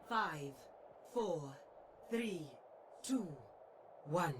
5, 4, 3, 2, 1.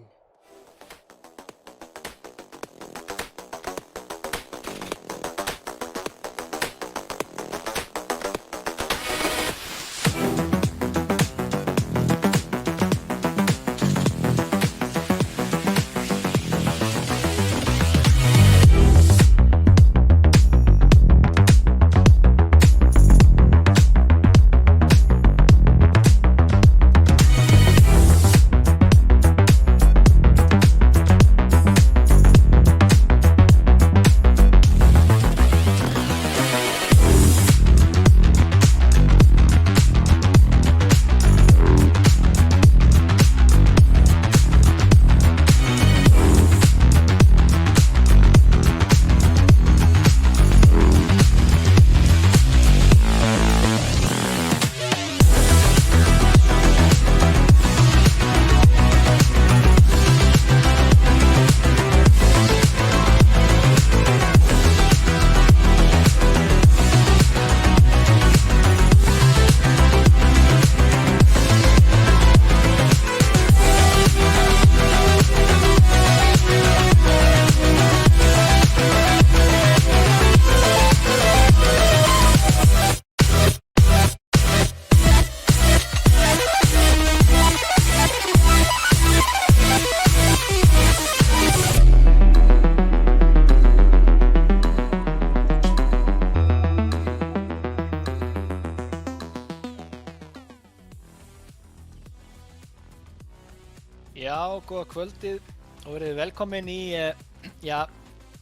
Já, góða kvöldið og verið velkomin í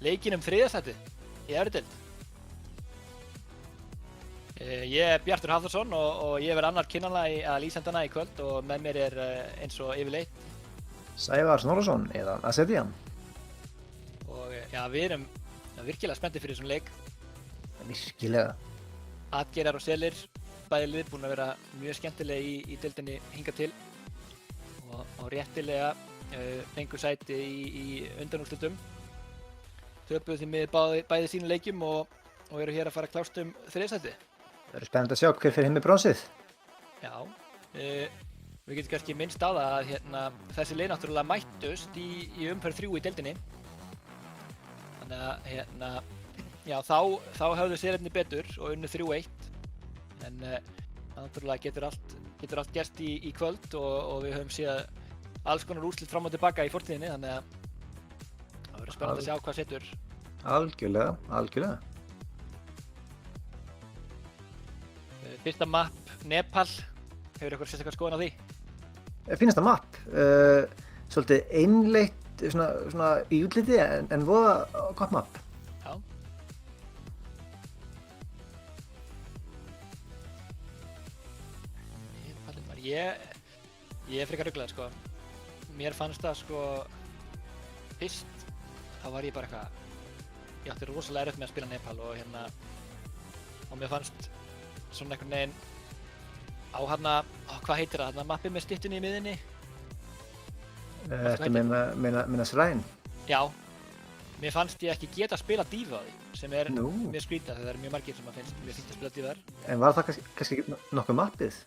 leikinn þriðasætið í efri deild. Ég Bjartur Hafþórsson og ég verð annar kynnanlega að lýsendana í kvöld og með mér eins og yfirleitt Sævar Snorrason eða Asetian. Og við erum virkilega spenntir fyrir þessum leik. Virkilega. Atgerar og Selir, bæði lið búin að vera mjög skemmtilega í deildinni hingað til. Og réttilega fengu sæti í undanúrslitum. Töpuðu því með bæði sínum leikjum og eru hér að fara að klást þriðasætið. Það eru spennandi að sjá hver fyrir með bronsið. Já, við getum kannski minnst á það að þessi lið náttúrulega mættust í umferð 3 í deildinni. Þannig að þá höfðu Selirnir betur og unnu 3-1. En náttúrulega getur allt gerst í kvöld og við höfum séð alls konar úrslit fram og tilbaka í fortíðinni, þannig að það verður spennandi að sjá hvað setur. Algjörlega. Fyrsta mapp, Nepal, hefur ykkur sérstaklega skoðun á því? Fínasta mapp. Svolítið einleitt svona í útliti en voða gott mapp. Já. Ég er frekar ruglaður sko. Mér fannst það sko fyrst, þá var ég bara eitthvað, ég átti rosalega erfitt með að spila Nepal og mér fannst svona einhvern veginn á hvað heitir það, mappið með styttunni í miðinni? Ertu meina Sræn? Já, mér fannst ég ekki geta að spila dífu á því, sem er mjög skrítið þegar það eru mjög margir sem finnst mér fínt að spila dífu þar. En var það kannski nokkuð mappið?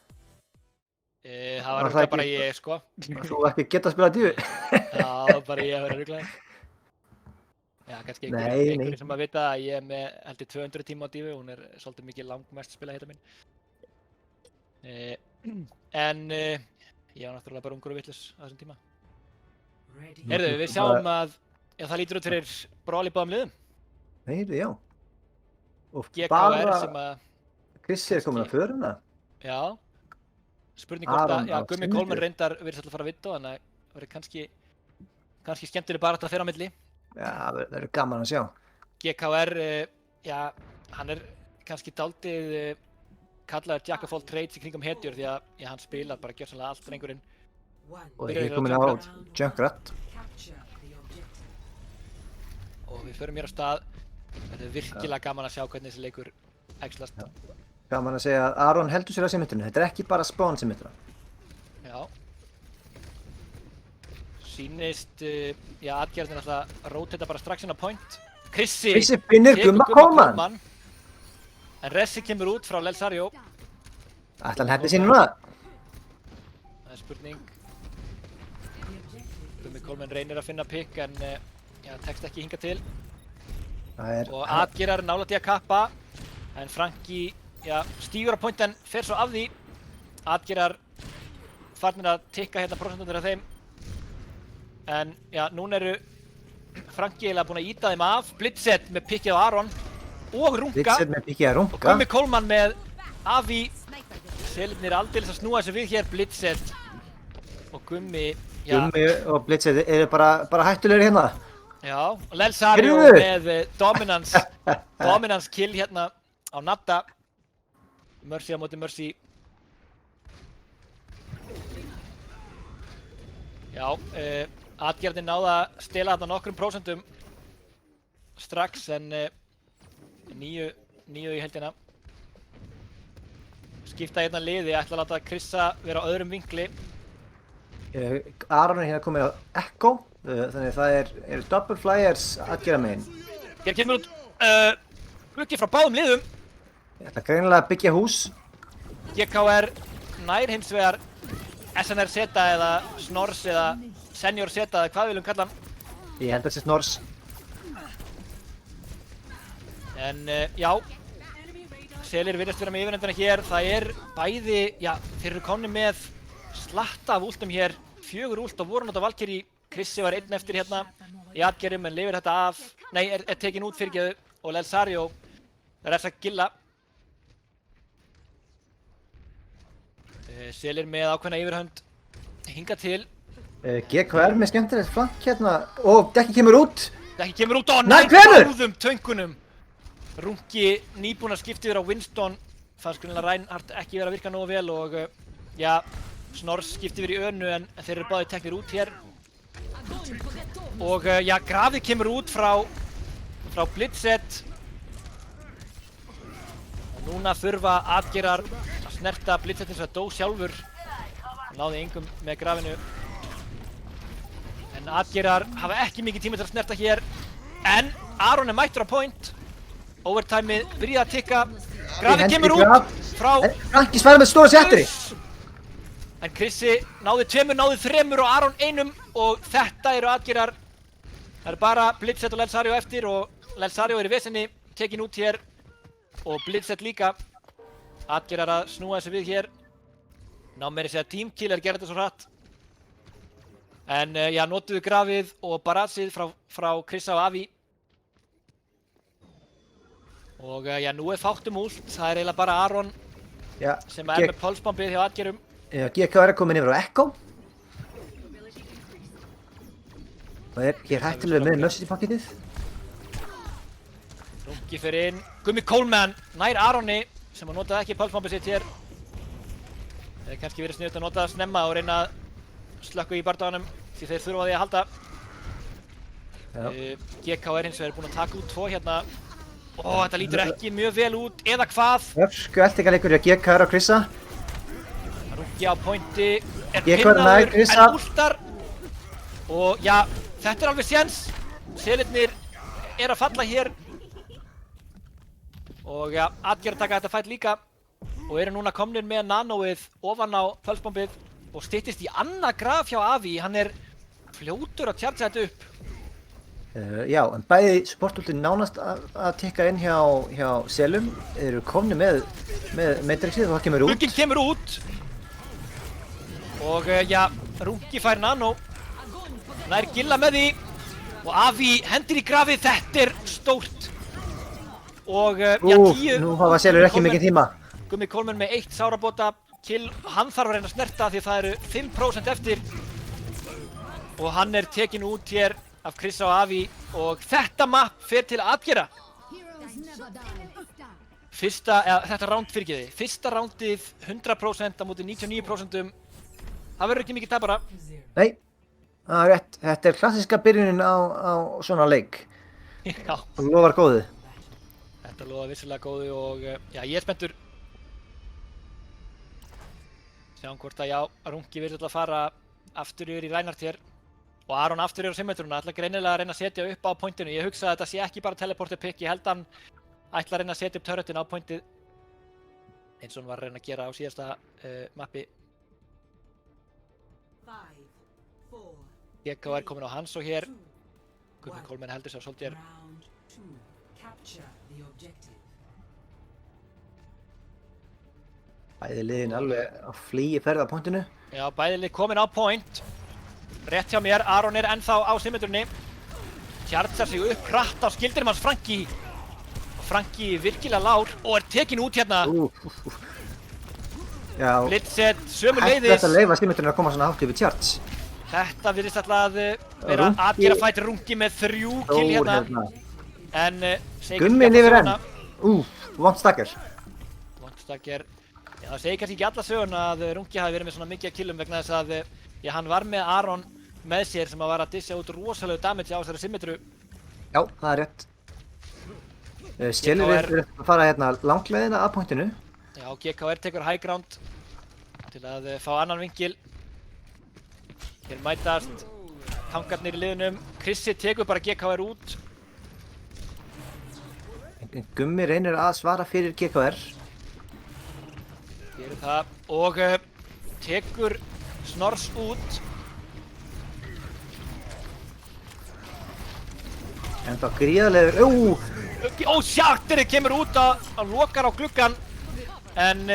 Það var auðvitað bara ég sko. Þú ekki geta að spila dífu? Já, bara ég að vera ruglaður. Já, kannski einhverjum sem að vita að ég er með heldur 200 tíma á dífu, hún er svolítið mikið langmest spila heita mín. En ég var náttúrulega bara ungur og vitlaus á þessum tíma. Heyrðu, við sjáum að það lítur út fyrir bráli báðum liðum. Heyrðu, já. Og GKR sem að Krissi er komin að föruna. Já. Spurning hvort að Gummi Kolmen reyndar virðist alltaf að fara að vinna, þannig að það verður kannski skemmtileg barátta þeirra á milli. Já, það verður gaman að sjá. GKR, hann er kannski dálítið kallaður Jack of all trades í kringum hetjur því að hann spilar bara gjörsamlega allt drengurinn. Og þeir eru komin á Junkrat. Og við förum hér á stað. Þetta er virkilega gaman að sjá hvernig þessi leikur æxlast. Gaman að segja að Aron heldur sér á symmetrinu. Þetta er ekki bara spawn symmetra. Já. Sýnist, Atgerðin alltaf róteta bara strax inn á point. Krissi finnir Gumma Kolman. En Ressi kemur út frá Lelsario. Ætli hann hefði sín núna? er spurning. Gummi Coleman reynir að finna pick en tekst ekki hingað til. Og Adgerar nálægt í að kappa, en Franky stígur á point en fer svo af því. Adgerar farnir að tikka hérna prosentundir af þeim. En núna eru Franky eiginlega búin að ýta þeim af. Blitzed með pickið á Aron og Runga. Blitzed með pickið á Runga. Og Gummi Coleman með Avi. Selirnir aldeilis að snúa þessu við hér. Blitzed og Gummi. Gummi og Blitzed eru bara hættulegir hérna. Já, og Lelsario með dominance kill hérna á Nadda. Mercy á móti Mercy. Já, Adgerarnir náðu að stela þarna nokkrum prósentum strax en 9 í heildina. Skipta hérna liði, ætla að láta Krissa vera á öðrum vinkli. Aron er hérna komin á Echo, þannig að það eru double flyers Adgerar megin. Hér kemur út gluggi frá báðum liðum. Ég ætla greinilega að byggja hús. GKR nær hins vegar SNR Zeta eða Snors eða Senior Zeta eða hvað við viljum kalla hann. Ég held að það sé Snors. En já, Selir virðast vera með yfirnefndina hér. Það er bæði, þeir eru komnir með slatta af últum hér. 4 últ og voru nátt á Valkyrie. Krissi var einn eftir hérna í Adgerum en lifir þetta af. Nei, er tekin út fyrirgeðu og Lelsario refsa Gilla. Selir með ákveðna yfirhönd hingað til. GKR með skemmtilegt flank hérna og Dekki kemur út. Dekki kemur út og nær báðum töngunum. Rungi nýbúinn að skipta yfir á Winston. Fannst grunnlega Reinhardt ekki vera að virka nógu vel og Snors skipti yfir í önu en þeir eru báðir teknir út hér. Og Grafið kemur út frá Blitzed. Og núna þurfa Adgerar að snerta Blitzed eins og það dó sjálfur. Hann náði engum með Grafinu. En Adgerar hafa ekki mikið tíma til að snerta hér. En Aron er mættur á point. Overtimeið byrjaði að tikka. Grafið kemur út frá Franky svæði með stóra settri. En Krissi náði 2, náði 3 og Aron 1 og þetta eru Adgerar. Það eru bara Blitzed og Lelsario eftir og Lelsario er í vesenni, tekin út hér og Blitzed líka. Adgerar að snúa þessu við hér. Ná meira að segja teamkill gera þetta svo hratt. En notuðu Grafið og Baratsið frá Krissa og Avi. Og nú er fátt út, það er eiginlega bara Aron sem er með pulsebombið hjá Adgerum. GKR er komin yfir á Echo. Og er hér hættulega með Mercy pakketið. Rungi fyrir inn, Gummi Coleman nær Aroni sem að notaði ekki pulsebombið sitt hér. Það hefði kannski verið sniðugt að nota það snemma og reyna að slökka í bardaganum því þeir þurfa á því að halda. GKR hins vegar búinn að taka út 2 hérna. Þetta lítur ekki mjög vel út, eða hvað? Hörku eltingarleikur hjá GKR og Krissa. Rungi á pointi, er GKR nær pinnaður Krissa. en últar. Og þetta er alveg séns. Selirnir er að falla hér. Og Adgerar taka þetta fight líka. Og eru núna komnir með nanóið ofan á pulsebombið. Og styttist í annað Graf hjá Avi, hann er fljótur að tjartja þetta upp. En bæði supportúltin nánast að tikka inn hjá Selum. Þeir eru komnir með Matrixið og það kemur út. Rugginn kemur út. Og Rungi fær nano. Nær Gilla með því. Og Avi hendir í Grafið, þetta er stórt. Og 10. Nú hafa Selur ekki mikið tíma. Gummi Coleman með 1 sárabóta kill. Hann þarf að reyna að snerta því það eru 5% eftir. Og hann er tekin út hér af Krissa og Avi og þetta map fer til að Adgera. Þetta round fyrirgeði. Fyrsta roundið 100% á móti 99%. Það verður ekki mikið tapara. Nei, það er rétt. Þetta er klassíska byrjunin á svona leik. Já. Það lofar góðu. Þetta lofar vissulega góðu og ég er spenntur. Sjáum hvort að Rungi virðist að fara aftur yfir í Reinhardt hér. Og Aron aftur yfir á simmetruna, ætla greinilega að reyna að setja upp á pointinu. Ég hugsa að þetta sé ekki bara teleporter pick, ég held að hann ætla að reyna að setja upp turretin á pointið. Eins og hann var að reyna að gera á síðasta mappi. GK er komin á hans og hér. Gummi Coleman heldur sér á Soldier. Round 2. Capture the objective. Bæði liðin alveg á flýi ferð á pointinu. Já, bæði lið komin á point. Rétt hjá mér, Aron er ennþá á symmetrunni. Tjartsar sig upp hratt á skildirum hans Franky. Og Franky virkilega lár og er tekin út hérna. Já, Blitzett hægt sömuleiðis. þetta að leyfa stímuturinn að koma svona hátt yfir Tjarts. Þetta virðist alltaf að vera Runki- að gera fætt Runki með 3 kill hérna. En segir Gummi kannski lifir alla enn. söguna. Vont stakkar. Vondstakir. Já, það segir kannski ekki alla söguna að Runki hafi verið með svona mikið killum vegna þess að já, hann var með Aron með sér sem að var að dissa út rosalegu damage á þessari symmetru. Já, það er rétt. Sjelur er að fara hérna langleiðina að pointinu. Já, GKR tekur high ground til að fá annan vinkil. Hér mætast tangarnir í liðunum. Krissi tekur bara GKR út. Gummi reynir að svara fyrir GKR. Gerir það og tekur Snors út. En þá gríðarlegur, Ó, Sjartirinn kemur út að lokar á gluggan. En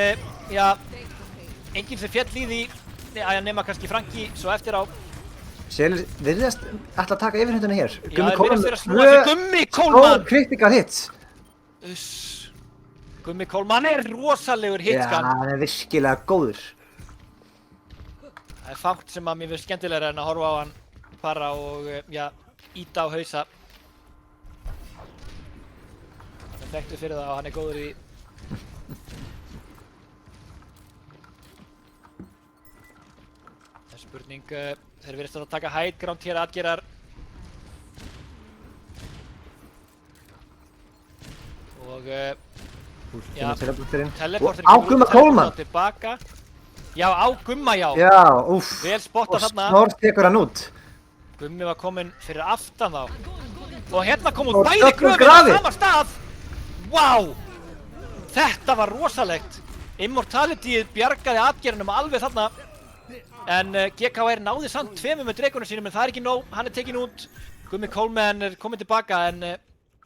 já, enginn sem féll í því, nema kannski Franky svo eftir á. Sjelur virðast ætla að taka yfirhundina hér. Já, þeir virðast vera að snúa sig. Gummi Coleman! Critical hits. Gummi Coleman er rosalegur Já, hitskan. hann er virkilega góður. Það er fátt sem að mér finnst skemmtilegra en að horfa á hann fara og já, íta á hausa. Hann er þekktur fyrir það og hann er góður í. Það er spurning, þeir virðast að taka high ground hér aðgerar. Og já, teleporterinn Á Gumma Coleman. tilbaka. Já, á Gumma, já. Já, úff. Vel spottað þarna. Og Snors tekur hann út. Gummi var kominn fyrir aftan þá. Og hérna kom út Og bæði Döggur gröfin á grafið. sama stað. Vá! Þetta var rosalegt. Immortalityið bjargaði atgerðinum alveg þarna. En GKR náði samt 2 með dregunum sínum en það er ekki nóg. Hann er tekinn út. Gummi Coleman er kominn tilbaka en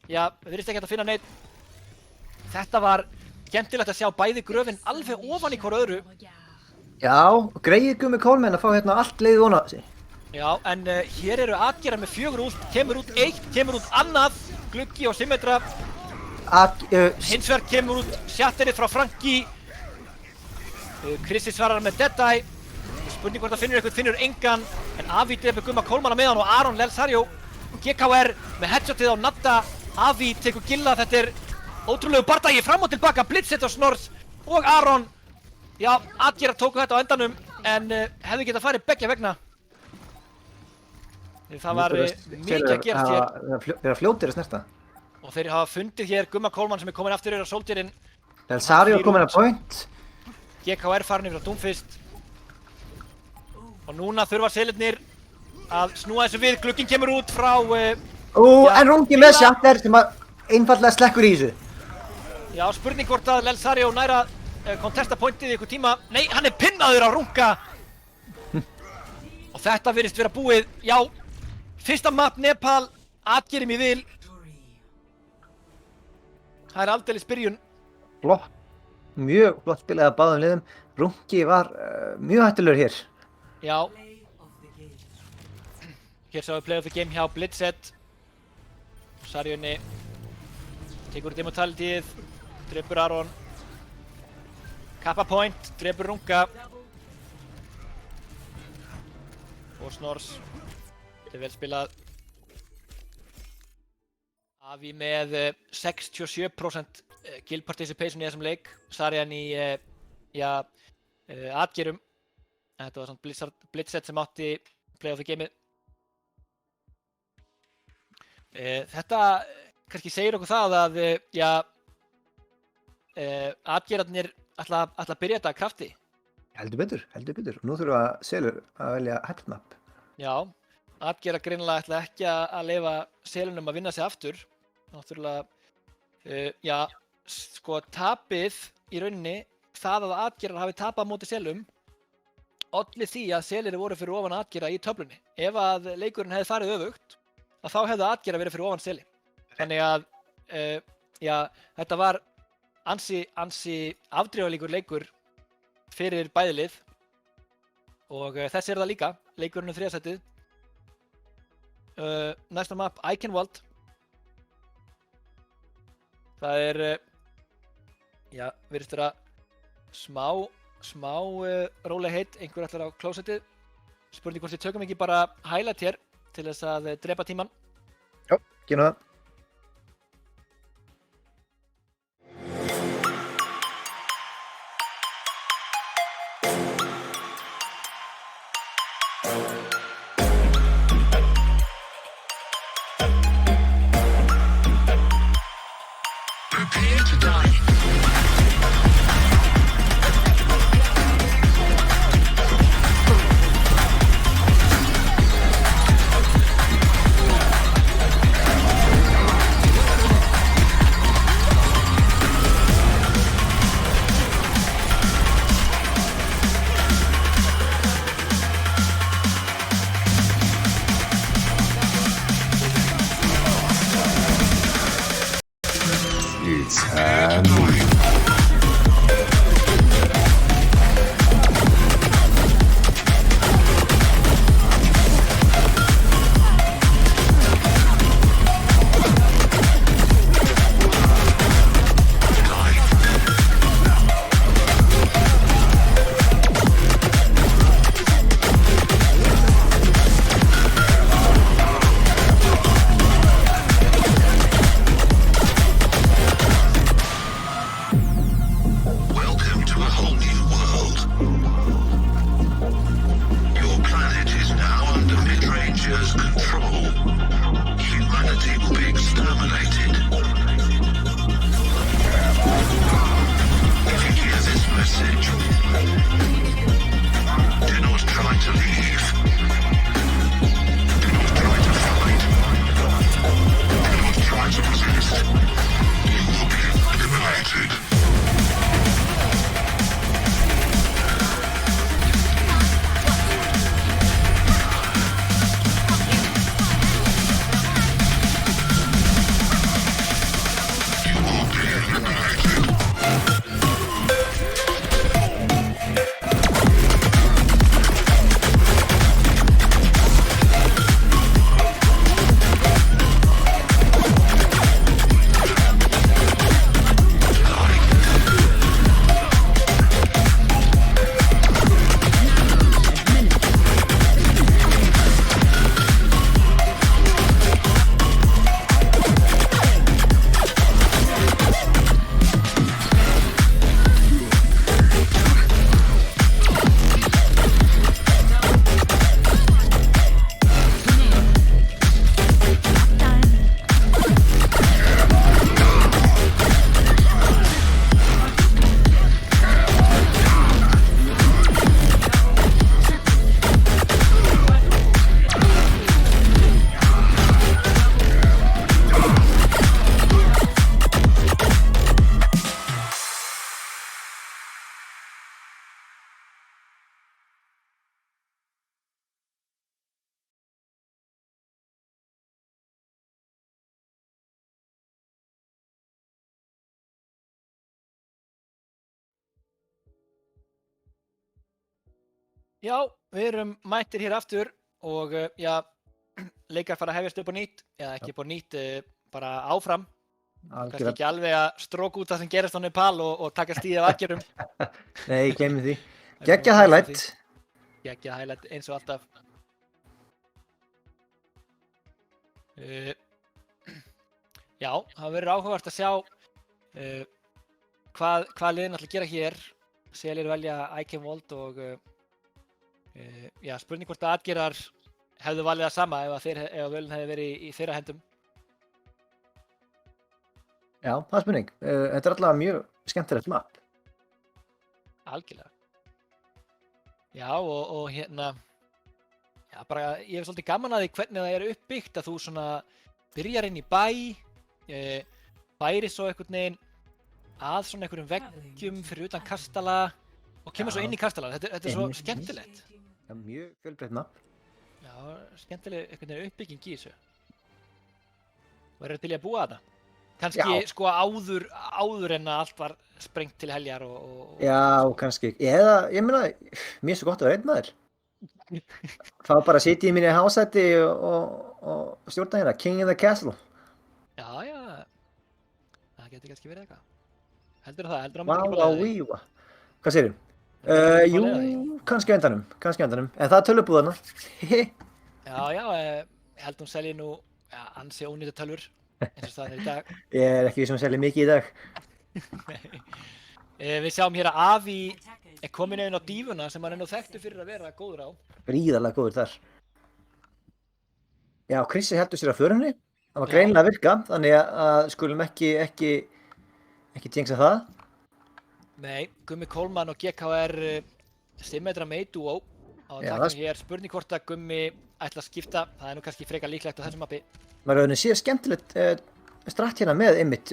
já, virðist ekki hægt að finna neitt. Þetta var skemmtilegt að sjá bæði gröfin alveg ofan í hvort öðru. Já, greið Gummi Coleman að fá hérna allt leiðið vona sig. Já, en hér eru atgerar með 4 út, kemur út 1, kemur út annað, gluggi og symmetra. Hins vegar kemur út Shatterið frá Franky. Krissi svarar með Deadeye. Spurning hvort það finnur eitthvað, finnur engan. En Avi drepur Gumma Coleman með hann og Aron Lelsario. GKR með headshotið á Nadda. Avi tekur gilla, þetta er ótrúlegu bardagi fram og tilbaka. Blitzett og Snors og Aron. Já, atgerar tóku þetta á endanum en hefði getað farið beggja vegna. Það var mikið að gerast hér. Þeir eru fljótir að snerta. Og þeir hafa fundið hér Gumma Coleman sem er komin aftur yfir á Soldierinn. Lelsario komin að point. GKR farin yfir á Doomfist. Og núna þurfa selirnir að snúa þessu við. Glugginn kemur út frá... En Runki með Shatter sem að einfallega slekkur í þessu. Já, spurning hvort að Lelsario næra kontesta pointið í ykkur tíma. Nei, hann er pinnaður á Runka. Og þetta virðist vera búið. Já, fyrsta map Nepal. Atgerim í vil. Það er aldeilis byrjun. Flott. Mjög flott spilað af báðum liðum. Runki var mjög hættulegur hér. Já. Hér sá við play of the game hjá Blitzett. Sarjunni tekur út immortalityið, drepur Aron. Kappa point, drepur Runka. Og Snors. Þetta er vel spilað. Avi með 67% kill participation í þessum leik. Sarjan í atgerum. Þetta var samt Blitzett sem átti play of the gameið. Þetta kannski segir okkur það að atgerarnir ætla að byrja þetta að krafti. Heldur betur. Nú þurfa selur að velja headmap. Já, atgerar greinilega ætla ekki að leyfa selunum að vinna sig aftur. Náttúrulega, sko tapið í rauninni, það að atgerar hafi tapað á móti selum, olli því að selir voru fyrir ofan atgera í töflunni. Ef að leikurinn hefði farið öfugt, að þá hefði atgera verið fyrir ofan seli. Þannig að, þetta var ansi afdrifaríkur leikur fyrir bæði lið og þessi það líka, leikurinn 3. sætið. Næsta map, Eichenwald. Það virðist vera smá rólegheit, einhver ætlar á klósettið. Spurning hvort við tökum ekki bara highlight hér til þess að drepa tíman. Já, gerum það. It's Henry. Já, við erum mættir hér aftur og leikar fara að hefjast upp á nýtt, eða ekki upp á nýtt, bara áfram. Kannski ekki alveg að stróka út það sem gerist á Nepal og taka stíð af aðgerðum. Nei, gleymum því. Geggjað highlight. Geggjað highlight eins og alltaf. Já, það verður áhugavert að sjá hvað liðin ætla að gera hér. Selir velja Eichenwald og spurning hvort að atgerar hefðu valið það sama ef völin hefði verið í þeirra hendum. Já, það er spurning. Þetta er allavega mjög skemmtilegt map. Algjörlega. Já, og hérna, bara ég hef svolítið gaman að því hvernig það er uppbyggt að þú svona byrjar inn í bæ, bæri svo einhvern veginn að svona einhverjum veggjum fyrir utan kastala og kemur svo inn í kastalan. Þetta er svo skemmtilegt. Já, mjög fjölbreytt nafn. Já, skemmtileg einhvern veginn uppbygging í þessu. Og eru til í að búa þetta? Kannski Já. sko áður en að allt var sprengt til heljar og... Já, kannski. Eða, ég meina, mér er svo gott að vera einn maður. Fá bara að sitja í minni hásæti og stjórna hérna, King in the Castle. Já, það getur kannski verið eitthvað. Heldur það, heldur að Vá, maður á, víu. Hvað segirðu? Jú, kannski á endanum. En það er tölvubúðarna. Já, ég held hún selji nú ansi ónýta tölvur, eins og staðan er í dag. Ég er ekki sem selja mikið í dag. Við sjáum hér að Avi er komin inn á dífuna sem hann er nú þekktur fyrir að vera góður á. Gríðarlega góður þar. Já, Krissi heldur sér að förunni. Það var greinilega að virka, þannig að skulum ekki tjengsa það. Nei, Gummi Kólmann og GKR stimmetra með duo. Og það er hér spurning hvort að Gummi ætla að skipta. Það er nú kannski frekar líklegt á þessum mappi. Maður hefur séð skemmtilegt stratt hérna með einmitt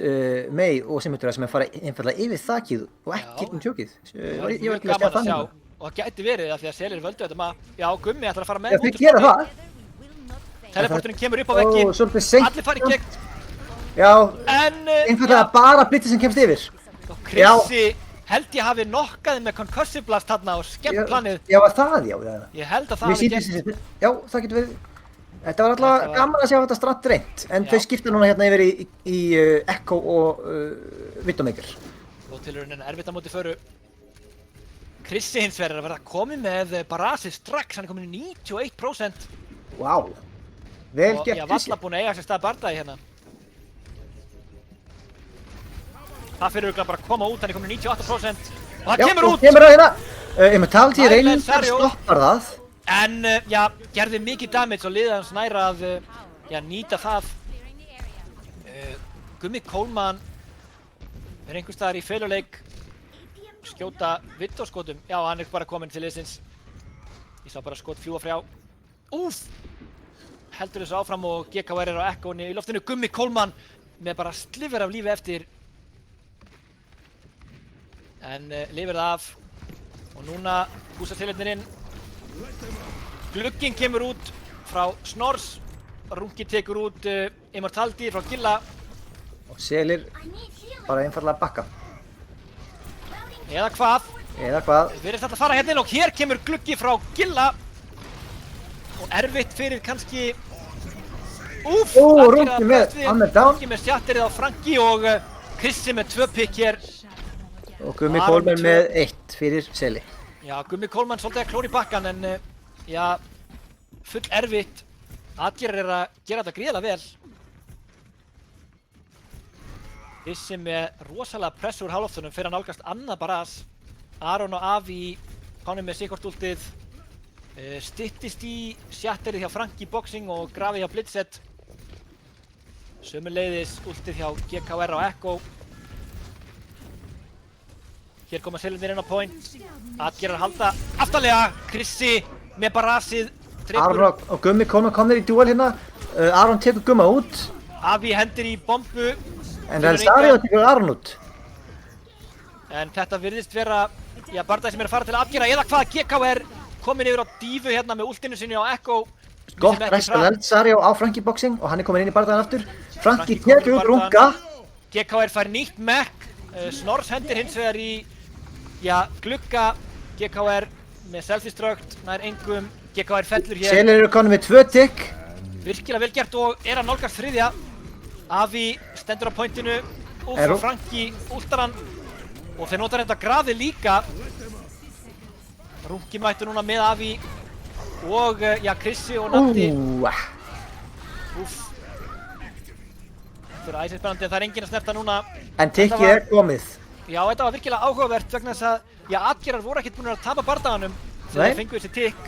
Mei og Symmetra sem er fara einfallega yfir þakið og ekki tjókið. Ég var ekki að segja þannig. Og það gæti verið að því að Selir völdu þetta maður. Já, Gummi ætlar að fara með. Já, þeir gera það. Teleporturinn kemur upp á veggi. Svolítið seint. Allir fara í gegn. Já, en einfallega bara Blitzi sem kemst yfir. Og Krissi held ég hafi nokkaði með Concussive Blast þarna og skemmt planið. Já, var það, já. Ég held að það hafi gert. Já, það getur verið. Þetta var alltaf gaman að sjá þetta stratt reynt, en þau skipta núna hérna yfir í Echo og Widowmaker. Og til raunin erfitt á móti föru. Krissi hins vegar er að verða komið með Barasi strax, hann er komin í 91%. Vá, vel gert Krissi. Og ég var alltaf búinn að eiga sér stað bardagi hérna. Það fyrir auðvitað bara að koma út, hann er komin í 98% og það kemur út! Já, kemur að hérna. Immortality reyndar stoppar það. En, gerði mikið damage og liðið hans næra að, nýta það. Gummi Kólmann er einhvers staðar í feluleik, skjóta Widowskotum. Já, hann er bara kominn til liðsins. Ég sá bara skot fljúga frjá. Úff! Heldur þessu áfram og GKR er á Echo'ni í loftinu. Gummi Kólmann með bara slifur af lífi eftir. En lifir það af. Og núna húsar tilhörnir inn. Glugginn kemur út frá Snors. Rungi tekur út Immortality frá Gilla. Og Selir bara einfallega bakka. Eða hvað? Við erum alltaf að fara hérna inn og hér kemur gluggi frá Gilla. Og erfitt fyrir kannski... Úff! Rungi með Hammer Down. Rungi með sjatterið á Franki og Krissi með 2 pikk hér. Og Gummi Kólmann með 1 fyrir Seli. Já, Gummi Kólmann svolítið að klóra í bakkan en full erfitt. Atgerir er að gera þetta gríðarlega vel. Krissi með rosalega pressu úr háloftunum fyrir að nálgast annað Baras. Aron og Avi komnir með sikkort últið. Styttist í sjatterið hjá Franki Boxing og grafið hjá Blitzet. Sömuleiðis últið hjá GKR og Echo. Hér koma Selirnir inn á point. Atgerir að halda aftarlega. Krissi með Barasið. Aron og Gummi komnir í duel hérna. Aron tekur Gumma út. Avi hendir í bombu. En Relsario tekur Aron út. En þetta virðist vera, bardagi sem er að fara til að afgera. Eða hvað, GKR komin yfir á dífu hérna með últinu sinni á Echo. Gott ræst að Relsario á Franki Boxing og hann er komin inn í bardaginn aftur. Franki tekur út Runga. GKR fær nýtt mekk. Snors hendir hins vegar í glugga. GKR með self-destruct, nær engum. GKR fellur hér. Selir eru konum með 2 tikk. Virkilega vel gert og er að nálgast þriðja. Avi stendur á pointinu. Frá Franki últar hann. Og þeir notar þetta grafið líka. Rungi mættu núna með Avi. Og Krissi og Natti. Úff. Þetta er æsinsspennandi en það er enginn að snerta núna. En tikkið er komið. Já, þetta var virkilega áhugavert vegna þess að Atgerar voru ekkert búin að tapa bardaganum þegar þeir fengu þessi tikk.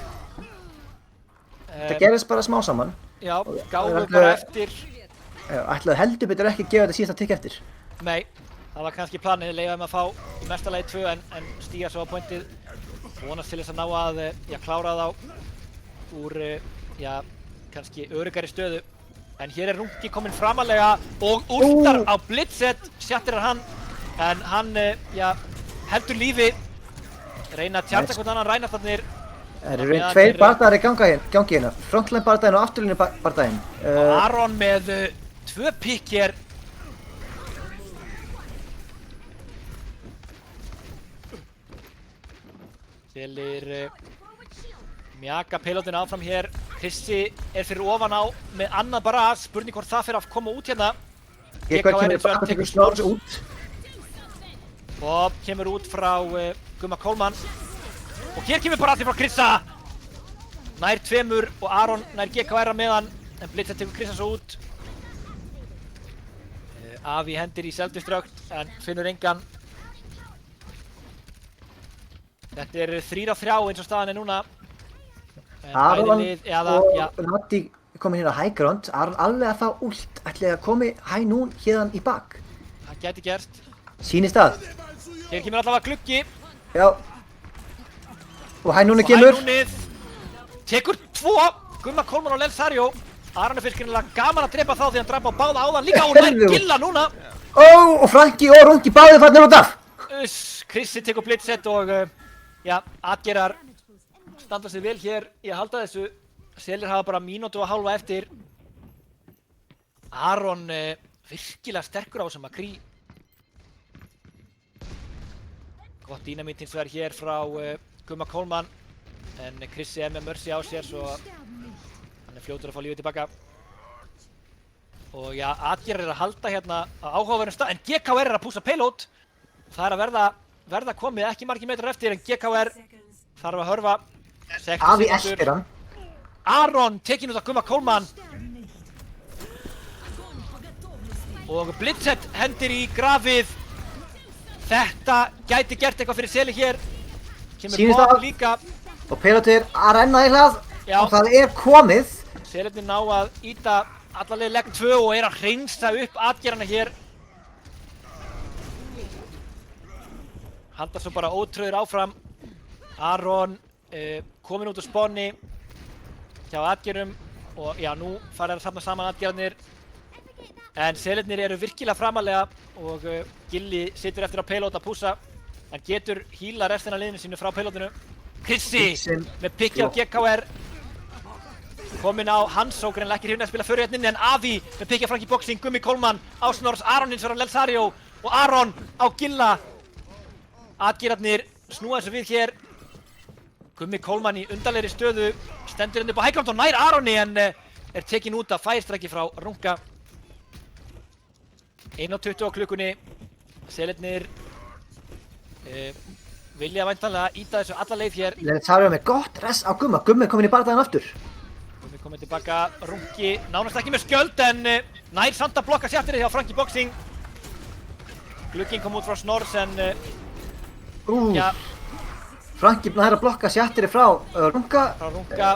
Þetta gerðist bara smá saman. Já, gáðu bara eftir. Ætlaðu heldur betur ekki að gefa þetta síðasta tikk eftir. Nei, það var kannski planið, leiða þeim að fá í mesta lagi 2 en stíga svo á pointið. Vonast til þess að ná að klára þá úr, kannski öruggari stöðu. En hér er Rungi kominn framalega og últar á Blitzet, sjatterar hann. En hann, heldur lífi. reyna að tjarta hvern annan rænartarnir. Það eru tveir bardaðar í gangi hérna. Frontline bardaginn og afturlínu bardaginn. Aron með 2 pikk hér. Selir mjaka payloadin áfram hér. Krissi fyrir ofan á með annað barrage. Spurning hvort það fyrir að koma út hérna. GKR kemur bara að tekur Snorrs út. Bob kemur út frá Gumma Coleman. Og hér kemur bara allir frá Krissa. Nær 2 og Aron nær GKR að meðan. En Blitzett tekur Krissa svo út. Avi hendir í self-destruct en finnur engan. Þetta er 3-3 eins og staðan er núna. Aron og Natti komið hérna á high ground. Aron alveg að fá ult. Ætli að komi high noon hérðan í bak. Það gæti gerst. Sýnist það. Hér kemur allavega gluggi. Já. Og high noonið kemur. Og high noonið tekur 2. Gumma Coleman og Lelsario. Aron er fyrst gaman að drepa þá því hann drapa á báða áðan líka og nær Gilla núna. Og Franki og Rungi báðir farnir út af. Krissi tekur Blitzett og já, atgerar standa sig vel hér í að halda þessu. Selir hafa bara mínútu og hálfa eftir. Aron virkilega sterkur á þessum McCree. Gott dynamít hins vegar hér frá Gumma Coleman. En Krissi er með Mercy á sér svo hann er fljótur að fá lífið tilbaka. Og já, atgerar að halda hérna á áhugaverðum stað. En GKR er að púsa payload. Það er að verða komið ekki margir metrar eftir en GKR þarf að hörfa. Afi eltir hann. Aron tekinn út af Gumma Coleman. Og Blitzett hendir í grafið. Þetta gæti gert eitthvað fyrir Seli hér. Kemur Bob líka. Og payloadir að renna í hlað. Já. Og það er komið. Selinir ná að íta allarleið legg 2 og er að hreinsa upp atgerana hér. Handar svo bara ótröður áfram. Aron kominn út úr spawni hjá atgerum og já, nú farið að safna saman atgerarnir. En Selirnir eru virkilega framalega og Gilli situr eftir á payload að púsa en getur híla restina af liðinu sínu frá payloadinu. Krissi með pikki á GKR. Kominn á Hansó, greinlega ekki hrifinn að spila fyrir hérna inni en Avi með pikki á Franki Boxing, Gummi Coleman á Snorrs, Aron hins vegar á Lelsario og Aron á Gilla. Atgerarnir snúa þessu við hér. Gummi Coleman í undarlegri stöðu, stendur hérna upp á high ground og nær Aroni en er tekinn út af færstræki frá Runga. 1:20 á klukkunni. Selirnir vilja væntanlega íta þessu alla leið hér. Lelsario með gott res á Gumma. Gummi er kominn í bardaginn aftur. Gummi kominn tilbaka, Rungi nánast ekki með skjöld en nær samt að blokka sjattirið hjá Franki Boxing. Glugginn kom út frá Snorrs en já, Franki nær að blokka sjattirið frá Runga. Frá Runga.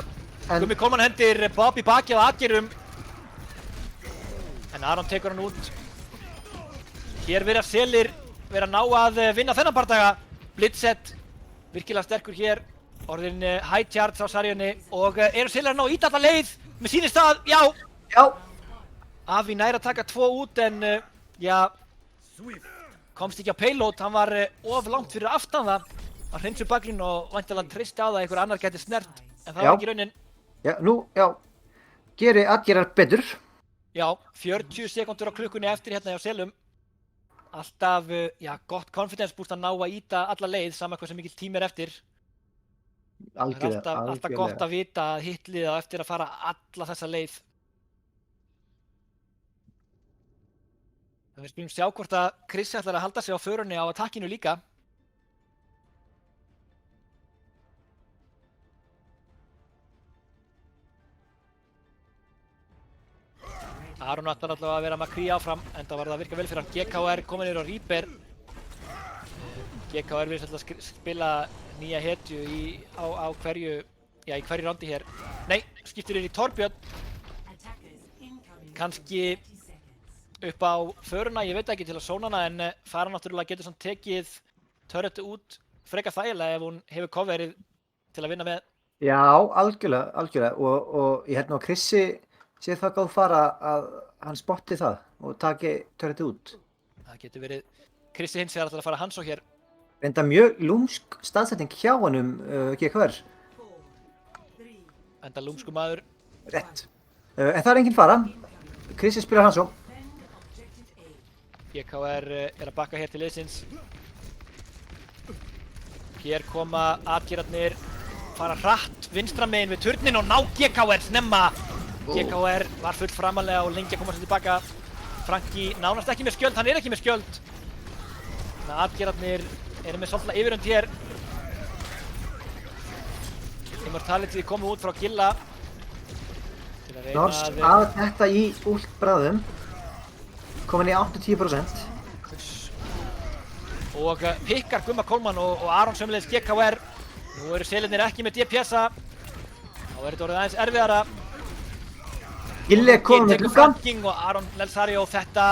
Gummi Coleman hendir Bob í bakið á atgerum. En Aron tekur hann út. Hér virðast Selir vera að ná að vinna þennan bardaga. Blitzett, virkilega sterkur hér. Orðinn high charge á Sarjóni og eru Selir að ná íta alla leið með sínir stað, já! Já! Avi nær að taka 2 út en já, komst ekki á payload, hann var of langt fyrir aftan það. Hann hreinsi baklinn og væntanlega treysti á það að einhver annar gæti snert en það var ekki raunin. Já, nú, já, geri atgerar betur. Já, 40 sekúndur á klukkunni eftir hérna hjá Selum. Alltaf, já, gott confidence boost að ná að íta alla leið saman hvað sem mikill tími er eftir. Algjörlega, Það er alltaf gott að vita að hitlið á eftir að fara alla þessa leið. Við skulum sjá hvort að Krissi ætlar að halda sig á förunni á attackinu líka. Aron ætlar allavega að vera McCree áfram, en það var það að virka vel fyrir hann. GKR kominn yfir á Reaper. GKR virðist alltaf að spila nýja hetju á hverju, já, í hverju rándi hér. Nei, skiptir yfir í Torbjörn. Kannski upp á föruna, ég veit ekki til að sóna hana, en fara náttúrulega getur samt tekið turretu út frekar þægilega ef hún hefur coverið til að vinna með. Já, algjörlega. Og ég held nú að Krissi sé það góð fara að hann spotti það og taki turretu út. Það getur verið Krissi hins vegar að fara Hansó hér. Reynda mjög lúmsk staðsetning hjá honum GKR. Enda lúmsku maður. Rétt. En það er enginn fara. Krissi spilar hann svo. GKR er að bakka hér til liðsins. Hér koma atgerarnir, fara hratt vinstra megin við turnin og ná GKR snemma. GKR var full framalega og lengi að koma sér tilbaka. Franki nánast ekki með skjöld, hann er ekki með skjöld. Þannig að atgerarnir eru með svolítið yfirönd hér. Immortality komið út frá Gilla. Til að reyna Nors að þetta í ult bráðum. Komin í 80%. Og pikkar Gumma Kólmann og Aron sömuleiðis GKR. Nú eru selirnir ekki með DPS-a. Þá er þetta orðið aðeins erfiðara. Gilli er komið með gluggan. Franking og Aron Lelsario þetta.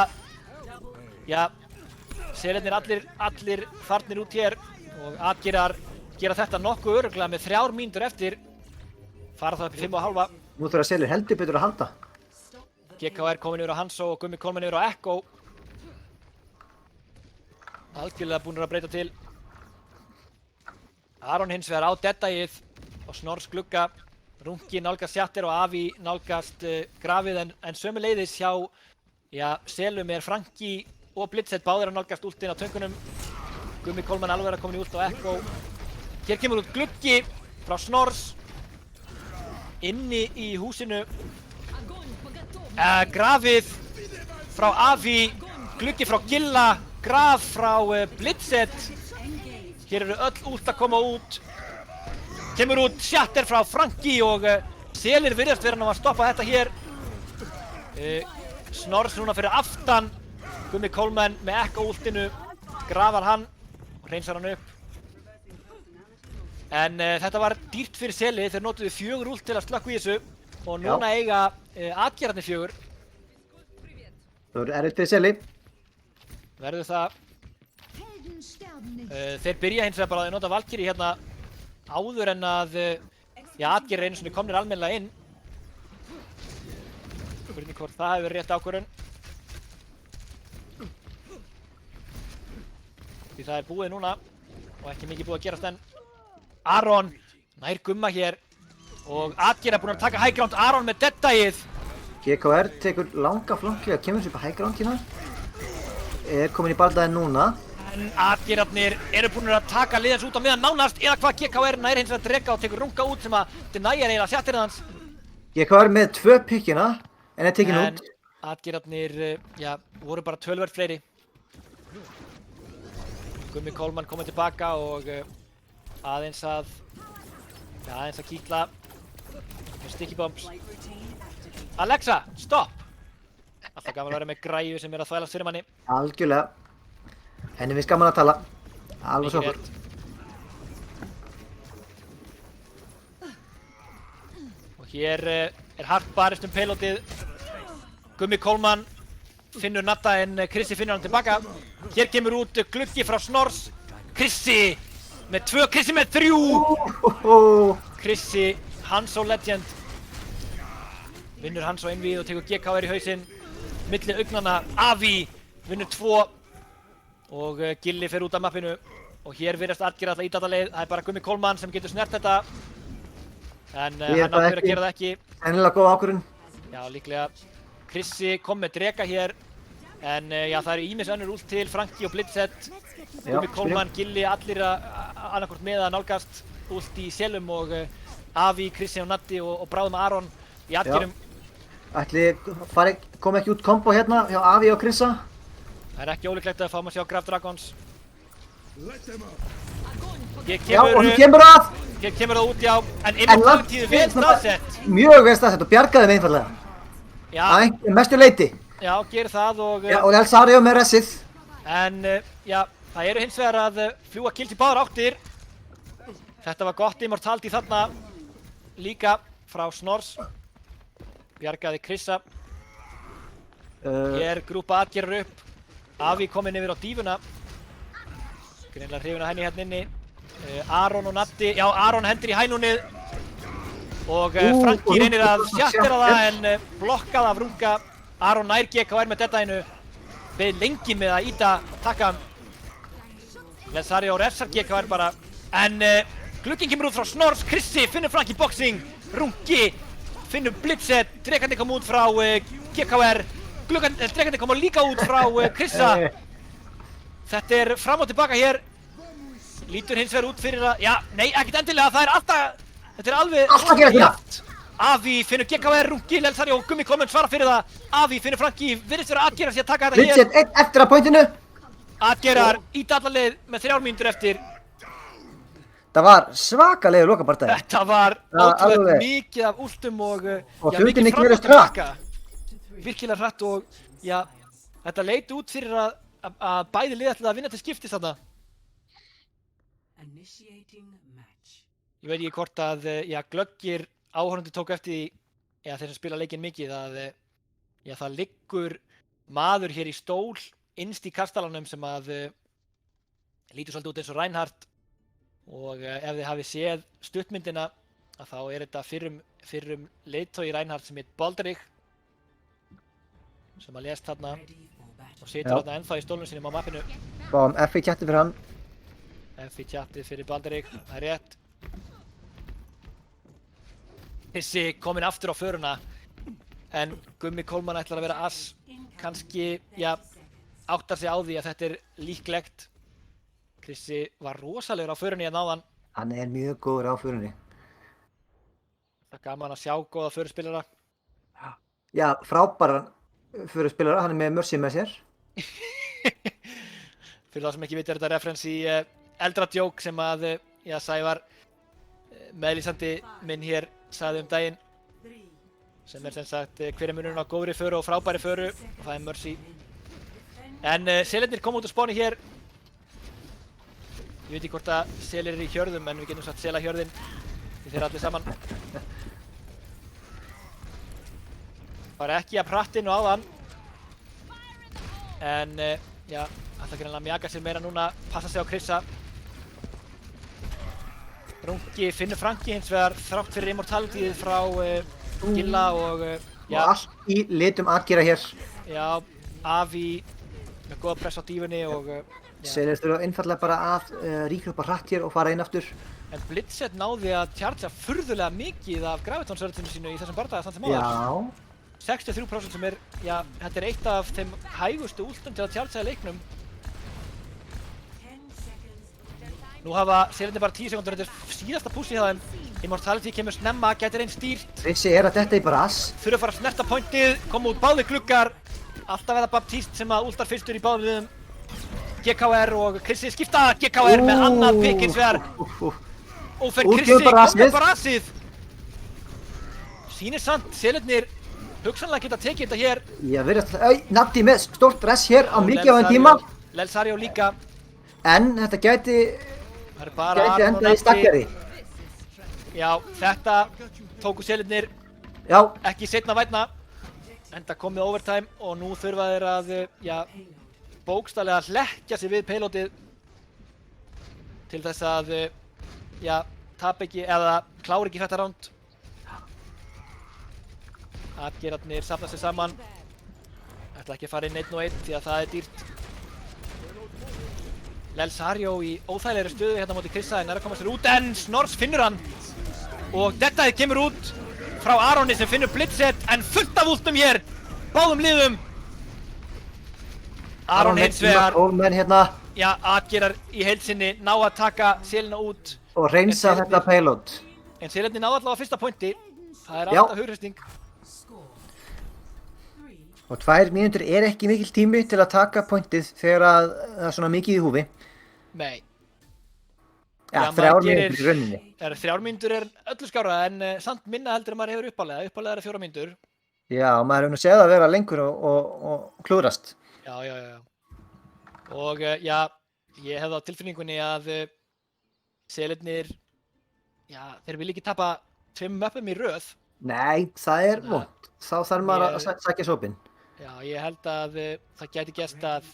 Já, selirnir allir farnir út hér. Og atgerar gera þetta nokkuð örugglega með 3 mínútur eftir. Fara það upp í 5,5. Nú þurfa selir heldur betur að halda. GKR komin yfir á Hanzo og Gummi Kólmann yfir á Echo. Algjörlega búnir að breyta til. Aron hins vegar á deadæið og Snorrs glugga. Runki nálgast Shatter og Avi nálgast grafið en sömuleiðis hjá selum er Franki og Blitzhead báðir að nálgast últinn á töngunum. Gummi Kólmann alveg að komin í últ á Echo. Hér kemur út gluggi frá Snorrs inni í húsinu. Grafið frá Avi, gluggi frá Gilla, graf frá Blitzhead. Hér eru öll út að koma út. Kemur út Shatter frá Franki og selir virðast vera að stoppa þetta hér. Snorrs núna fyrir aftan. Gummi Kólmann með Echo últinu, grafar hann og hreinsar hann upp. En þetta var dýrt fyrir seli, þeir notuðu 4 ult til að slökkva í þessu og núna eiga atgerarnir 4. Það verður erfitt fyrir seli. Verður það. Þeir byrja hins vegar bara að nota Valkyrie hérna áður en að atgerar einu sinni komnir almennilega inn. Spurning hvort það hefur rétt ákvörðun. Því það er búið núna og ekki mikið búið að gerast enn. Aron nær Gumma hér og atgerar búinn að taka high ground. Aron með deadæið. GKR tekur langa flanklega, kemur sér upp á high ground hérna. Er komin í bardaðinn núna. En atgerarnir eru búin að taka liðans út á miðan nánast eða hvað GKR nær hins vegar að drega og tekur runga út sem að denier eiginlega Shatterið hans. GKR með 2 pikkina en er tekin út. En atgerarnir, voru bara töluvert fleiri. Gummi Kólmann komið tilbaka og aðeins að kýtla með sticky bombs. Alexa, stopp! Alltaf gaman að vera með græju sem er að þvælast fyrir manni. Algjörlega. Henni finnst gaman að tala. Alveg svo okkur. Og hér er hart barist payloadið. Gummi Kólmann finnur Natta en Krissi finnur hann tilbaka. Hér kemur út gluggi frá Snorrs. Krissi með 2, Krissi með 3! Krissi, Hanzo Legend. Vinnur Hanzo innvíð og tekur GKR í hausinn. Milli augnanna, Avi vinnur 2. Og Gilli fer út af mappinu. Og hér virðast atgerar alltaf íta þetta leið. Það er bara Gummi Kólmann sem getur snert þetta. En hann ákveður að gera það ekki. Ennilega góð ákvörðun. Já, líklega. Krissi kom með drega hér. En það eru ýmis önnur ult til Franki og Blitzhead. Gummi Kólmann, Gilli, allir annarkvort með að nálgast ult í selum og Avi, Krissi og Natti og bráðum Aron í atgerum. Ætli kom ekki út kombo hérna hjá Avi og Krissa? Það er ekki ólíklegt að fá maður sjá Graf Dragons. Já, og hún kemur að! Hér kemur það út, já, en Immortality vel staðsett. Mjög vel staðsett og bjargaði með einfallega. Já. Að mestu leyti. Já, gerir það og... Já, og Lelsario með ressið. En, það eru hins vegar að fljúga kills í báðar áttir. Þetta var gott Immortality þarna. Líka frá Snorrs. Bjargaði Krissa. Hér grúpa atgerar upp. Avi kominn yfir á dífuna. Greinilega hrifin af henni hérna inni. Aron og Natti, já Aron hendur í hænunið. Og Franki reynir að sjattera það en blokkað af runga. Aron nær GKR með deadæinu. Beið lengi með að íta takkan. Lesario refsar GKR bara. En glugginn kemur út frá Snorrs, Krissi finnur Frank í boxing, Rungi finnur Blitzet, Drekandi kom út frá GKR, Drekandi kom líka út frá Krissa. Þetta fram og tilbaka hér. Lítur hins vegar út fyrir að, já, nei, ekkert endilega, það alltaf, þetta alveg Alltaf gera þetta. Afi finnur GKR, Rungi, Lesario og Gummi Coleman svara fyrir það. Afi finnur Franki, virðist vera að gera sig að taka þetta hér. Blitzet einn eftir að pointinu. Atgerar íta alla leið með 3 mínútur eftir. Það var svakalegur lokabardaði. Þetta var ótrúlega mikið af últum og hlutinni mikið fram og gerist tilbaka. Virkilega hratt og já, þetta leit út fyrir að bæði lið ætlaði að vinna til skiptis þarna. Initiating match. Ég veit ekki hvort að glöggir áhorfendur tók eftir því, þeir sem spila leikinn mikið, að það liggur maður hér í stól innst í kastalanum sem að lítur svolítið út eins og Reinhardt. Og ef þið hafið séð stuttmyndina að þá þetta fyrrum leiðtogi Reinhardt sem heit Baldrich sem að lést þarna og situr þarna ennþá í stólnum sínum á mappinu. Fáum F í chatti fyrir hann. F í chattið fyrir Baldrich, það rétt. Þessi kominn aftur á föruna en Gummi Coleman ætlar að vera ass, kannski, áttar sig á því að þetta líklegt. Krissi var rosalegur á förunni hérna áðan. Hann mjög góður á förunni. Það er gaman að sjá góða föruspilara. Já, frábæran föruspilara, hann með Mercy með sér. Fyrir það sem ekki veit þetta referens í eldra djók sem að Sævar, meðlýsandi minn hér, sagði daginn. Sem sem sagt hver munurinn á góðri föru og frábæri föru og það Mercy. En selirnir kom út úr spáni hér. Ég veit ekki hvort að selir í hjörðum en við getum sagt selahjörðin því þeir allir saman. Það var ekki að prattinn og áðan. En ætla greinlega að mjaka sér meira núna, passa sig á Krissa. Rungi finnur Franki hins vegar þrátt fyrir immortalityð frá Gilla og Og allt í litum Akira hér. Já, Avi með góða press á dífunni og Selir þurfa einfallega bara að ríkrupa hratt hér og fara inn aftur. En Blitzet náði að chargea furðulega mikið af gravitonsörðinu sínu í þessum bardaga samt sem áður. Já. 63% sem þetta eitt af þeim hægustu últum til að chargea í leiknum. Nú hafa selirnir bara 10 sekundur, þetta síðasta pússi hjá þeim. Immortality kemur snemma, gætir einn stýrt. Krissi að detta í brass. Þurfa að fara að snerta pointið, koma út báðir gluggar. Alltaf eða Baptiste sem að últar fyrstur í báðum liðum. GKR og Krissi skipta, GKR með annað pick hins vegar. Og fer Krissi komið brassið. Sýnir samt, selirnir hugsanlega geta tekið þetta hér. Já, Natti með stórt rest hér á mikið á einn tíma. Lesario líka. En þetta gæti endað í stakkjari. Já, þetta tóku selirnir ekki seinna vænna. Enda komið overtime og nú þurfa þeir að bókstaflega hlekkja sig við payloadið til þess að tapa ekki eða klára ekki þetta round. Atgerarnir safna sig saman. Ætla ekki að fara inn 1 og 1 því að það dýrt. Lesario í óþægilegri stöðu hérna móti Krissa en að koma sér út en Snorrs finnur hann. Og þetta kemur út frá Aroni sem finnur Blitzet en fullt af últum hér. Báðum liðum. Aron hins vegar. Atgerar í heilsinni ná að taka selina út. Og reynsa þetta payload. En selirnir náðu allavega fyrsta pointi. Það alltaf hugreisting. Og 2 mínútur ekki mikill tími til að taka pointið þegar það er svona mikið í húfi. Nei. Já, 3 mínútur í rauninni. 3 mínútur öllu skárra en samt minna heldur en maður hefur uppalega. Uppalega 4 mínútur. Já, maður hefur séð að vera lengur og klúðrast. Já. Og ég hefði á tilfinningunni að selirnir, þeir vil ekki tapa 2 möppum í röð. Nei, það vont. Þá þarf maður að sækja sópinn. Já, ég held að það gæti gerst að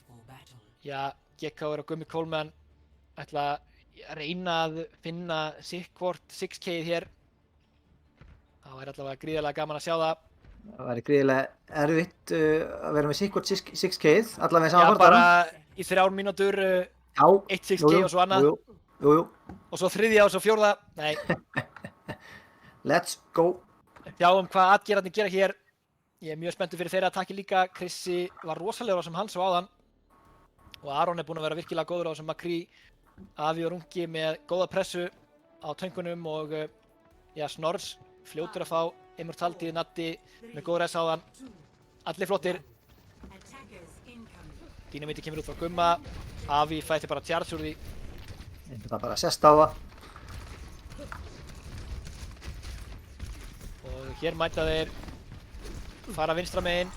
GKR og Gummi Coleman ætla að reyna að finna sikkvort 6K-ið hér. Það væri allavega gríðarlega gaman að sjá það. Það væri gríðarlega erfitt að vera með sikkvort 6K-ið, allavega í sama bardaganum. Já, bara í 3 mínútur Já, 1-6G og svo annað. Jú. Og svo þriðja og svo fjórða. Nei, Let's go. sjáum hvað atgerðarnir gera hér. Ég er mjög spenntur fyrir þeirra aðtaki líka. Krissi var rosalegur á sem hann svo áðan. Og Aron er búinn að vera virkilega góður á sem Makri, Afi og Rungi með góða pressu á töngunum og já, Snorrs fljótur að fá Immortality, Natti með góð res á þann. Allir flottir. Dynamiti kemur út frá Gumma. Afi fætti bara charge úr því. Það bara að sesta á það. Og hér mæta þeir fara vinstra megin.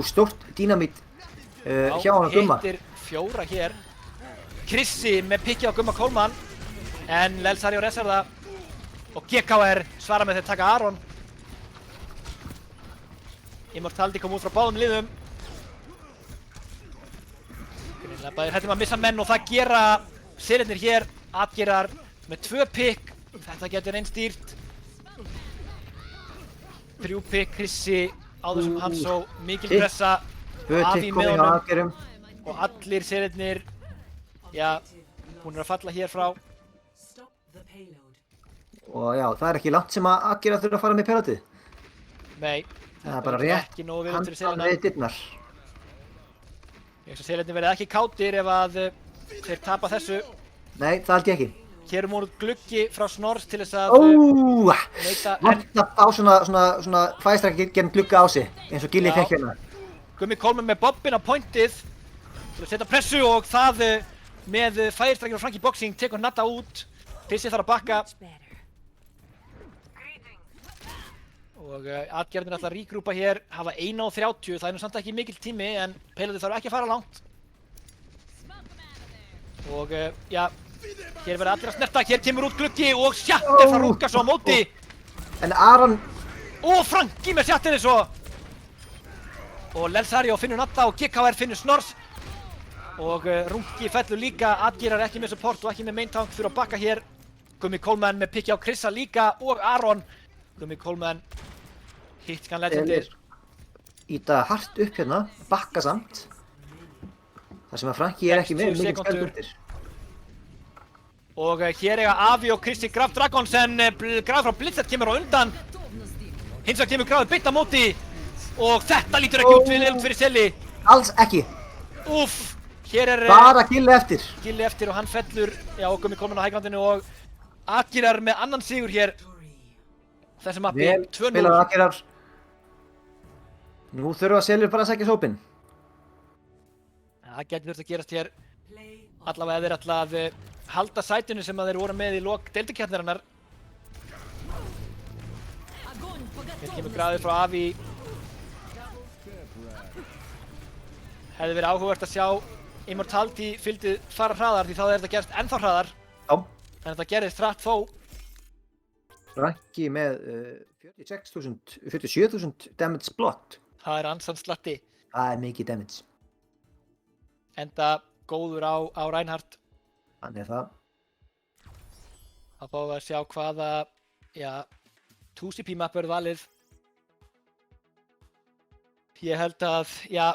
Stórt dínamít hjá hann að Gumma. Hittir 4 hér. Krissi með pikki á Gumma Coleman. En Lelsari og resar það. Og GKR svara með þeir taka Aron. Immortality kom út frá báðum liðum. Greinilega bæðir hættum að missa menn og það gera Selirnir hér. Atgerar með 2 pikk. Þetta getur einn stýrt. 3 pikk Krissi á þessum Hanzo. Mikil pressa. 2 Afi tikk með komið hjá honum. Atgerum. Og allir Selirnir, já, hún er að falla hér frá. Og já, það er ekki langt sem að Atgerar þurfa að fara með pelotið. Nei, Það er bara rétt ekki nógu viðumt fyrir handan Selina. við dyrnar. Ég veist að Selirnir verða ekki kátir ef að þeir tapa þessu. Nei, það held ég ekki. Hér er múið gluggi frá Snorrs til þess að neita, en Vant að fá svona fæstrækki genn glugga á sig, eins og Gilli Já. fekk hérna. Gummi Coleman með bobbin á pointið til að setja pressu og það með fæðistrækjur og Frankie Boxing tekur Natta út. Krissi þarf að bakka. Og atgerðin ætla að rígrúpa hér, hafa 1:30, það er nú samt ekki mikill tími en Pelotið þarf ekki að fara langt. Og já, hér verða allir að snerta, hér kemur út gluggi og Sjatter frá Rúka svo á móti. En Aron, Og Frankie með Sjatterinn svo. Og Lelsario finnur Natta og GKR finnur Snorrs. Og Rungi fellur líka, Atgerar ekki með support og ekki með main tank fyrir að bakka hér. Gummi Coleman með pikki á Krissa líka og Aron. Gummi Coleman, Hitkan legendir. íta hart upp hérna, bakka samt. Það sem að Frankie er ekki með 60 mikið sekúndur. skælbundir. Og hér eiga Avi og Krissi Graf Dragons en Graf frá Blizzard kemur á undan. Hins vegar kemur Grafur beint á móti. Og þetta lítur ekki út fyrir Selli. Alls ekki, Úff, hér er bara Gilli eftir. Gilli eftir og hann fellur. Já, og Gummi Coleman á hægrandinu og Atgerar með annan sigur hér. Þessi mappi Vel 2-0. spilað Atgerar. Nú þurfa Selir bara að sækja sópinn. Það getur þurft að gerast hér. Allavega þeir ætla að halda sætinu sem að þeir voru með í lok deildakeppninnar. Hér kemur Grafur frá Avi. Hefði verið áhugavert að sjá Immortality fylgdið fara hraðar því þá er þetta gerst ennþá hraðar. Já, En þetta gerðist hratt þó. Frankie með 47.000 damage blott. Það er ansans slatti. Það er mikið damage. Enda góður á Reinhardt. Þannig er það. Þá fáum við að sjá hvaða, já, 2CP map verður valið. Ég held að, já,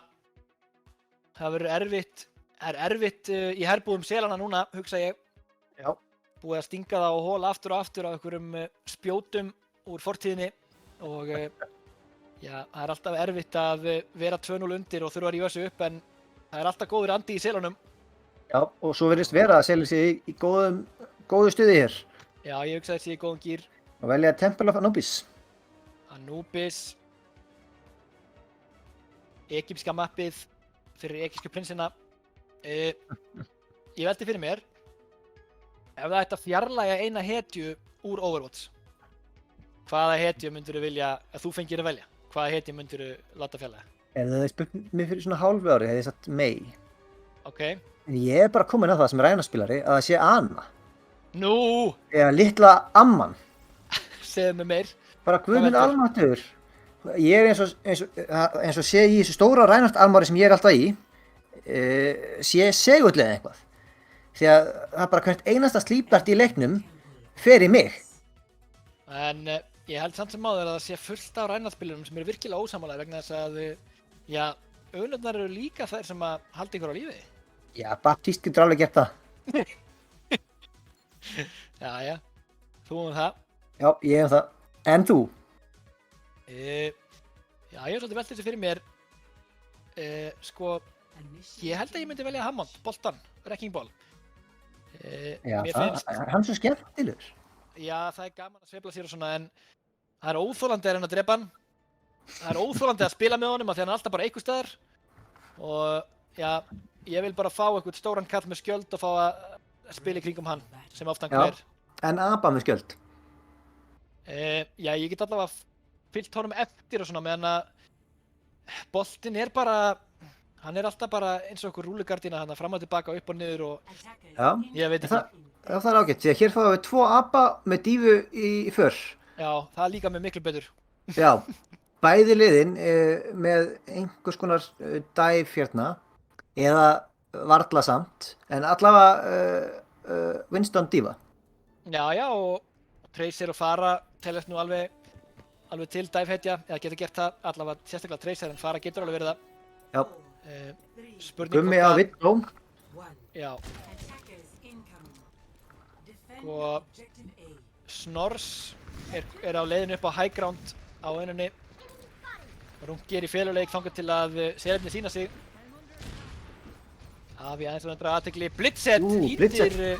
það verður erfitt, erfitt í herbúðum Selana núna, hugsa ég. Já. Búið að stinga það og hóla aftur og aftur á einhverjum spjótum úr fortíðinni og já, það er alltaf erfitt að vera 2-0 undir og þurfa að rífa sig upp en það er alltaf góður andi í Selanum. Já, og svo virðist vera að Selir sig í góðu stuði hér. Já, ég hugsa þessi í góðum gýr. Og velja Temple of Anubis. Anubis. Egypska mappið fyrir egypsku prinsina. Ég veldi fyrir mér ef það ætti að fjarlægja eina hetju úr Overwatch. Hvaða hetju myndirðu vilja að þú fengir að velja? Hvaða hetju myndirðu láta fjarlægja? Ef það hefði spurt mig fyrir svona hálfu ári hefði ég sagt Mei. Ok. En ég er bara komin að það sem rænaspilari að það sé Anna. Nú, Eða litla amman. segðu mig meir. Bara guð minn veldur? almáttugur. Ég er eins og sé í þessu stóra rænartalmari sem ég er alltaf í, sé segullega eitthvað. Því að það er bara hvert einasta slípart í leiknum fer í mig. En ég held samt sem áður að það sé fullt af rænarspilunum sem eru virkilega ósamálaðir vegna þess að, já, auðnirnar eru líka þær sem að halda ykkur á lífi. Já, Baptiste getur alveg gert það. Jæja, þú það. Já, ég hef það. En þú? Já, ég hef svolítið velt þessu fyrir mér. Sko, ég held að ég myndi velja Hammond, boltan, Wrecking Ball. Já, Mér það, hann er svo skemmtilegur. Já, það er gaman að sveifla sér og svona, en það er óþolandi að reyna að drepa hann. Það er óþolandi að spila með honum af því hann er alltaf bara einhvers staðar. Og já, ég vil bara fá eitthvað stóran kall með skjöld og fá að spila í kringum hann, sem oft hann hver. En Abba með skjöld? Já, ég get allavega fylgt honum eftir og svona, meðan að boltinn er bara, hann er alltaf bara eins og okkur rúlugardína hann fram og tilbaka, upp og niður og Já, ég veit ekki. það er ágætt, því að hér fáum við 2 Abba með dífu í för. Já, það er líka með miklu betur. Já, bæði liðin með einhvers konar dive hérna, eða varla samt, en allavega Winston dífa. Já, já, og Tracer og Pharah teljast nú alveg til dive-hetja, eða getur gert það, allavega sérstaklega Tracer, en Pharah getur alveg verið það. Já, Spurning Gummi á Widow. Já, og Snors er á leiðinu upp á high ground á einunni. Rungi er í feluleik þangað til að Selefni sýna sig. Afi aðeins að undra aðtekli. Blitzet hýtir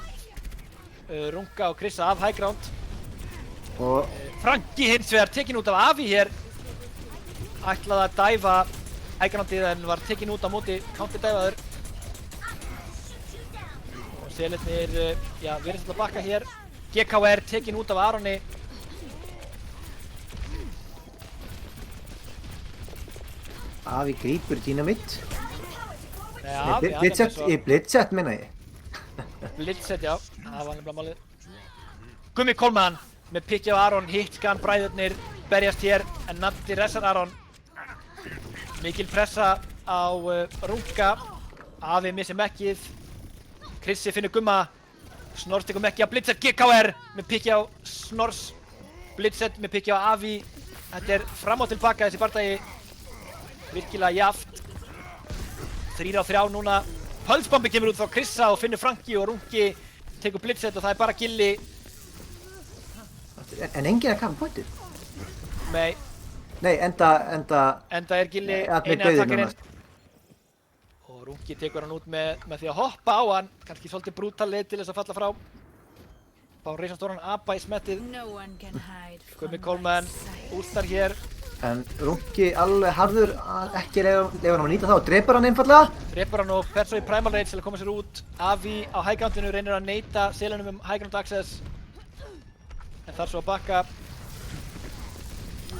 Runga og Krissa af high ground. Og Franki hins vegar tekin út af Afi hér. Ætlaði að dæfa high groundið en var tekin út á móti counter-dæfaður. Og Selefni já, virðist að bakka hér. GKR tekin út af Aroni. Afi grípur dínamitt. Ja, Blitzet minna ég. Blitzet, já, það var nefnilega málið. Gummi Coleman með pikki á Aron, Hitkan, bræðurnir berjast hér en Natti resar Aron. Mikil pressa á Runga. Afi missir mekkið. Krissi finnur Gumma. Snors tekur mekkið á Blitzet. GKR með pikki á Snors. Blitzet með pikki á Afi. Þetta er fram og tilbaka þessi bardagi. Virkilega jaft. 3 á 3 núna. Pulsebombi kemur út frá Krissa og finnur Franki og Rungi tekur Blitzet og það er bara Gilli. En enginn að kafa pointið? Nei, enda er Gilli eini attakerinn. Og Rungi tekur hann út með því að hoppa á hann. Kannski svolítið brútal leið til þess að falla frá. Fá reisastóran Abba í smettið. Gummi Coleman últar hér. En Rungi alveg harður að ekki leyfa hann að nýta það og drepur hann einfallega. Drepur hann og fer svo í primal rage til að koma sér út. Avi á high groundinu reynir að neita Selunum high ground access. En þarf svo að bakka.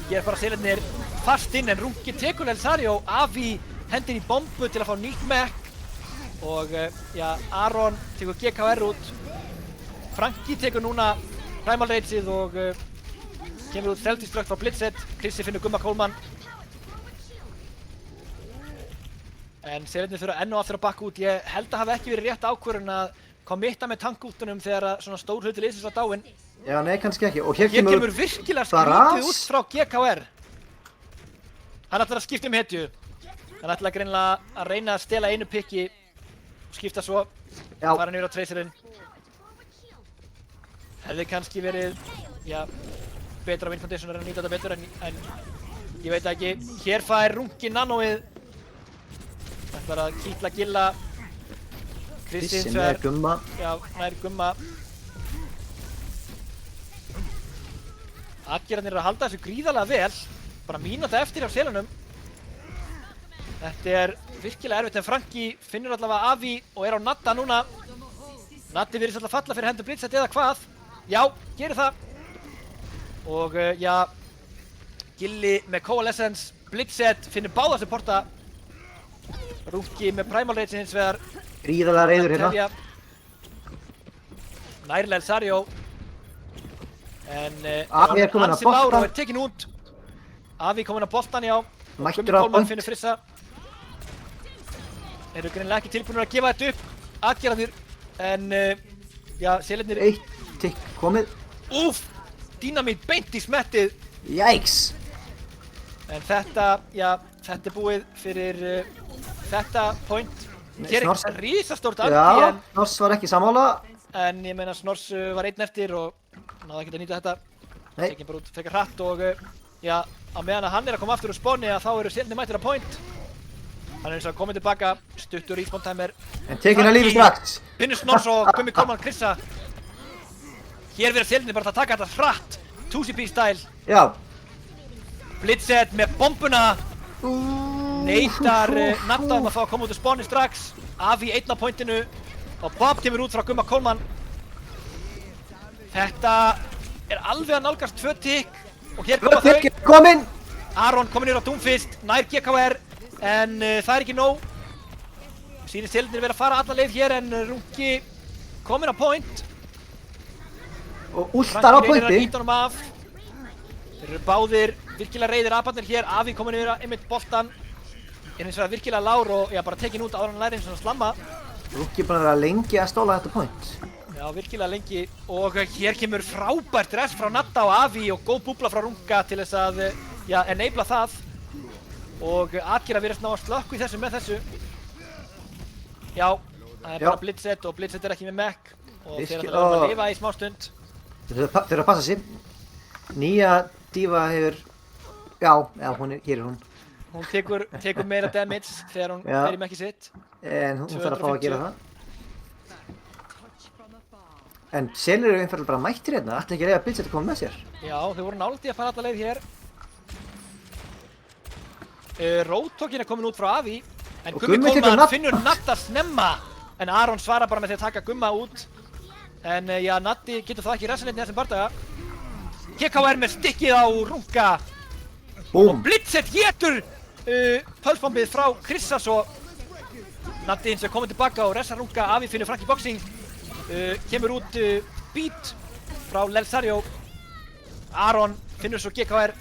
Hér fara Selunir fast inn en Rungi tekur Elsario. Avi hendir í bombu til að fá nýtt mekk. Og já, Aron tekur GKR út. Franki tekur núna primal rageið og kemur út self-destruct frá Blitzet. Krissi finnur Gumma Coleman. En Selirnir þurfa enn og aftur að bakka út. Ég held að hafi ekki verið rétt ákvörðun að kommitta með tankútunum þegar svona stór hluti liðsins var dáinn. Já, nei, kannski ekki. Og hér kemur virkilega skrítið út frá GKR. Hann ætlar að skipta hetju. Hann ætlar greinilega að reyna að stela einu pikki og skipta svo. Fara niður á Tracerinn. Hefði kannski verið, já, betra win condition að nýta þetta betur en ég veit ekki. Hér fær Rungi nanoið. Ætlar að kýtla Gilla. Krissi nær Gumma. Já, nær Gumma. Atgerðarnir eru að halda þessu gríðarlega vel. Bara mínúta eftir á Selunum. Þetta er virkilega erfitt en Franki finnur allavega Avi og er á Natta núna. Natti virðist alltaf falla fyrir hendur Blitzet eða hvað. Já, gerir það. Og já, Gilli með Coalescence, Blitzet finnur báða supporta. Rungi með Primal Rage hins vegar. Gríðarlega reiður hérna. Nærlega Elsario. En Avi er komin að Mauro boltan. er tekin út. Avi komin að boltan, já. Mættur Gummi á Coleman point. finnur Frissa. Eru greinilega ekki tilbúinir að gefa þetta upp. Atgerðarnir. En já, Selirnir. Eitt tikk komið. Úff! Dynamít beint í smettið. Jæks! En þetta, já, þetta er búið fyrir þetta point. Hér Snors- er risastórt anti Já, Snors var ekki sammála. en ég meina Snors var einn eftir og náði ekki að nýta þetta. Nei. Tekinn bara út frekar hratt og já, á meðan að hann er að koma aftur úr spawni að þá eru Selirnir mættir á point. Hann er eins og komið tilbaka, stuttur respawn timer. En tekin að lífi strax. Finnur Snors og Gummi Kolman Krissa. Hér verður Selirnir bara að taka þetta hratt, 2CP style. Já. Blitzed með bombuna. Neitar Natta að fá að koma út úr spawni strax. Avi einn á pointinu og Bob kemur út frá Gumma Kolman. Þetta er alveg að nálgast 2 tikk og hér koma þau. Tekin komin. Aron kominn yfir á Doomfist, nær GKR en það er ekki nóg. Sýnir Selirnir vera að fara alla leið hér en Rungi kominn á point. Og últar á Franki reynir að pointi. ýta honum af. Þeir eru báðir virkilega reiðir abarnir hér. Avi kominn yfir að einmitt boltan. Er hins vegar virkilega lár og já, bara tekin út áður en hann læri eins og slamma. Rúkki búinn að vera lengi að stóla þetta point. Já, virkilega lengi og hér kemur frábært rest frá Natta og Avi og góð búbla frá Runga til þess að já, enabla það. Og Akira virðist ná að slökku í þessu með þessu. Já, það er Já. bara Blitzed og Blitzed er ekki með mech og þeir Virki- ætla að ó. lifa í smá stund. Þeir eru að passa sig. Nýja dífa hefur... Já, hún er, hér er hún. Hún tekur meira damage þegar hún Já. fer í mechið sitt. En hún þarf að fá að gera 250. það. En Selir eru einfallega bara mættir hérna. Ætti ekki að reyða Blitzed að koma með sér. Já, þau voru nálægt í að fara alla leið hér. Roadhoginn er komin út frá Avi. En Og Gummi Gummi tekur Kolman Natta. finnur Natta snemma. En Aron svarar bara með því að taka Gumma út. En já, Natti getur það ekki resanleitin í þessum bardaga. GKR með stikkið á Runga. Búm! Blitzed getur pulsbombið frá Krissa svo. Natti eins og komið tilbaka og resar Runga. Avi finnur Franki Boxing. Kemur út Beat frá Lelsario. Aron finnur svo GKR.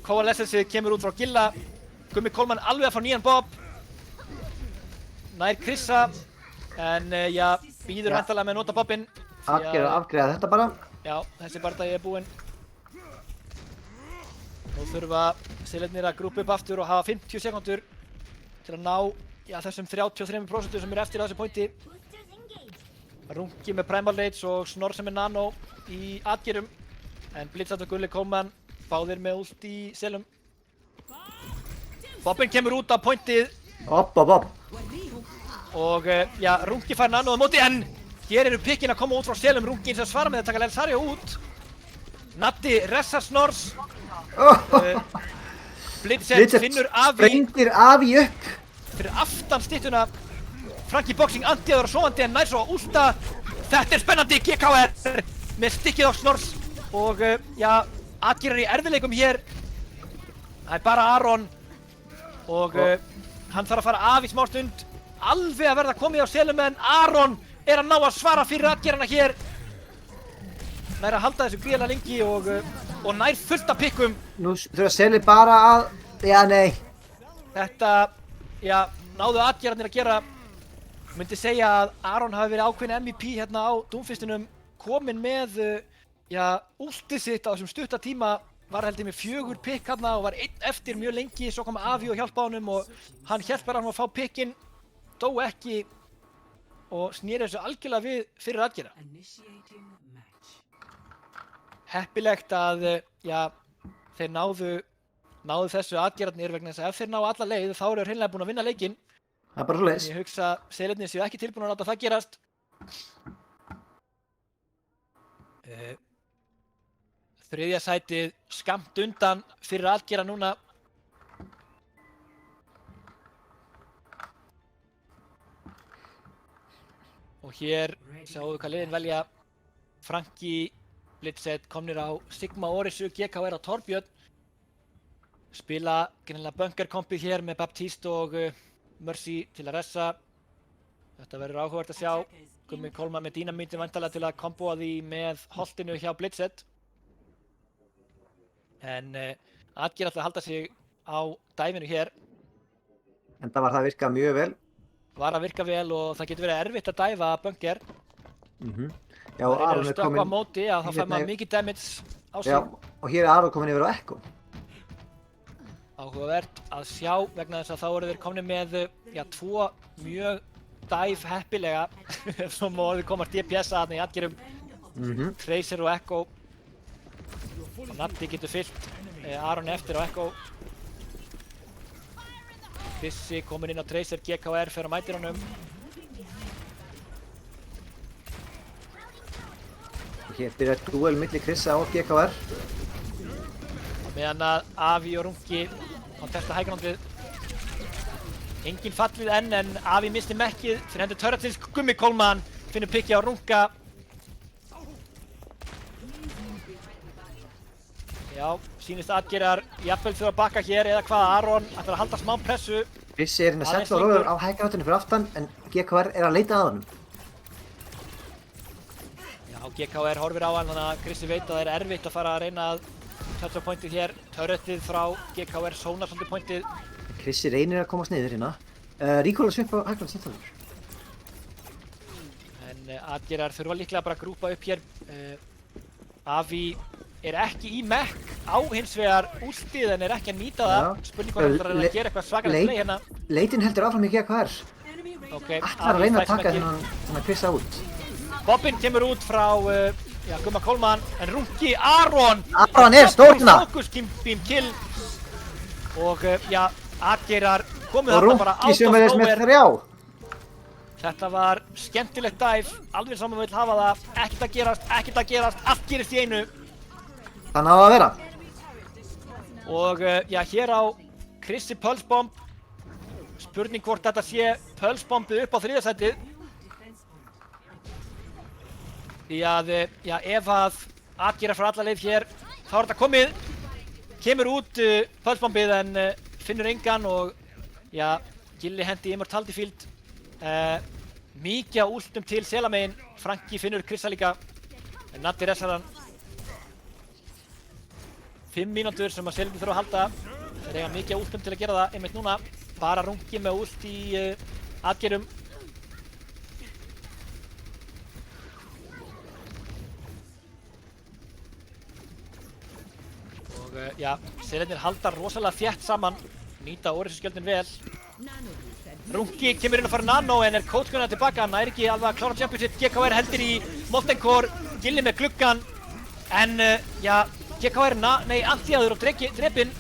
Coalescence kemur út frá Gilla. Gummi Kolman alveg að fá nýjan Bob. Nær Krissa. En já, býður Já. væntanlega með að nota Bobbinn. því að- Afgreiða þetta bara. Já, þessi bardagi er búinn. Nú þurfa Selirnir að grúpa upp aftur og hafa 50 sekúndur til að ná já, þessum 33% sem eru eftir á þessu pointi. Rungi með Primal Rage og Snor sem er nano í atgerum. En Blitzed og Gulli Kolman báðir með ult í selum. Bobbinn kemur út á pointið Opp. og já, Rungi fær nano á móti en hér eru pikkin að koma út frá selum. Rungi eins og svara með að taka Lelsario út. Natti ressar Snors. Blitzed finnur Avi sprengir Avi upp. fyrir aftan styttuna. Franki Boxing antiðar og sofandi en nær svo að últa. Þetta er spennandi, GKR með stikkið á Snors og já, Akira er í erfiðleikum hér. Það er bara Aron og hann þarf að fara af í smá stund. Alveg að verða komið á selum en Aron er að ná að svara fyrir Akirana hér. Nær að halda þessu gríðarlega lengi og nær fullt af pikkum. Nú þurfa Selir bara að... Já, nei. Þetta, já, náðu Akirarnir að gera. Myndi segja að Aron hafi verið ákveðin MVP hérna á Doomfistinum. Kominn með, já, ultið sitt á þessum stutta tíma. Var held ég með 4 pikk hérna og var einn eftir mjög lengi. Svo kom Avi og hjálpa honum og hann hjálpar hann að fá pikkinn. Dó ekki og snýri þessu algjörlega við fyrir Akira. Initiating match. Heppilegt að, já, þeir náðu þessu Akirarnir vegna þess að ef þeir ná alla leið þá eru þeir hreinlega búin að vinna leikinn. Það er bara svoleiðis. Ég hugsa að Selirnir séu ekki tilbúin að láta það gerast. Þriðja sætið skammt undan fyrir Akira núna. Og hér sjáum við hvað liðin velja. Franki, Blitzed komnir á Sigma Orisu, GKR á Torbjörn. Spila greinilega bunkerkompið hér með Baptiste og Mercy til að ressa. Þetta verður áhugavert að sjá. Gummi Kolman með dínamítin væntanlega til að komboa því með holtinu hjá Blitzed. En Akira ætla að halda sig á dæminu hér. En það var það að virka mjög vel. Var að virka vel og það getur verið erfitt að dæfa bunker. Já, Það er Aron að er stökkva á komin... móti að þá fær hérna maður í- mikið damage á sig. Já, og hér er Aron komin yfir á Echo. áhugavert að sjá vegna þess að þá eru þeir komnir með já, 2 mjög dive heppilega ef svo má orðið komast DPS-a þarna í atgerum. Tracer og Echo. Og Natti getur fyllt Aron eftir á Echo. Krissi kominn inn á Tracer, GKR fer á mætir honum. Hér byrjar duel milli Krissa og GKR. Meðan að Avi og Runki á testa hægrandið. Engin fallið enn en Avi misti mekkið fyrir hendur Turretins. Gummi Coleman finnur pikki á Runka. Já, sýnist atgerar jafnvel þurfa að bakka hér eða hvað. Aron ætlar að halda smá pressu. Krissi er hérna sett og róður á hægrandinu fyrir aftan en GKR er að leita að honum. Já, GKR horfir á hann þannig að Krissi veit að það er erfitt að fara að reyna að toucha pointið hér. Turretið frá GKR sónar svolítið pointið. Krissi reynir að komast niður hérna. Ríkóla svipp á hægrand samtalur. En atgerar þurfa líklega bara að grúpa upp hér. Avi er ekki í mekk á hins vegar últið en er ekki að nýta það. Spurning hvað hann ætlar að gera eitthvað svakalegt play hérna. Leitin heldur áfram í GKR. Ok, Ætlar að reyna að taka þennan Krissa út. Bobbin kemur út frá já, Gumma Coleman en Runki Aron. Aron er stórna. Focus beam kill. Og já, atgerar komið Og þarna bara Runki out sem of er með nowhere. 3. Þetta var skemmtilegt dive, alveg saman vill hafa það. Ekkert að gerast, allt gerist í einu. Þannig á að vera. Og já, hér á Krissi Pulse Bomb. Spurning hvort þetta sé Pulse Bombið upp á 3. sætið. Því að, já, ef að atgerar frá alla leið hér, þá er þetta komið. Kemur út Pulse Bombið en finnur engan og, já, Gilli hendi Immortality Field. Mikið á últum til Selamegin. Franki finnur Krissa líka. En Natti resar hann. 5 mínútur sem að Selmi þurfa að halda. Þeir eiga mikið á últum til að gera það einmitt núna. Bara Runki með últ í atgerum. Og já, Selenir halda rosalega þétt saman. Nýta Órisskjöldin vel. Runki kemur inn að fara nano en er coachgunna tilbaka. Hann er ekki alveg að klára jumpið sitt. GKR heldur í Molten Core. Gilli með gluggan. En já, GKR anti-aður og drepinn.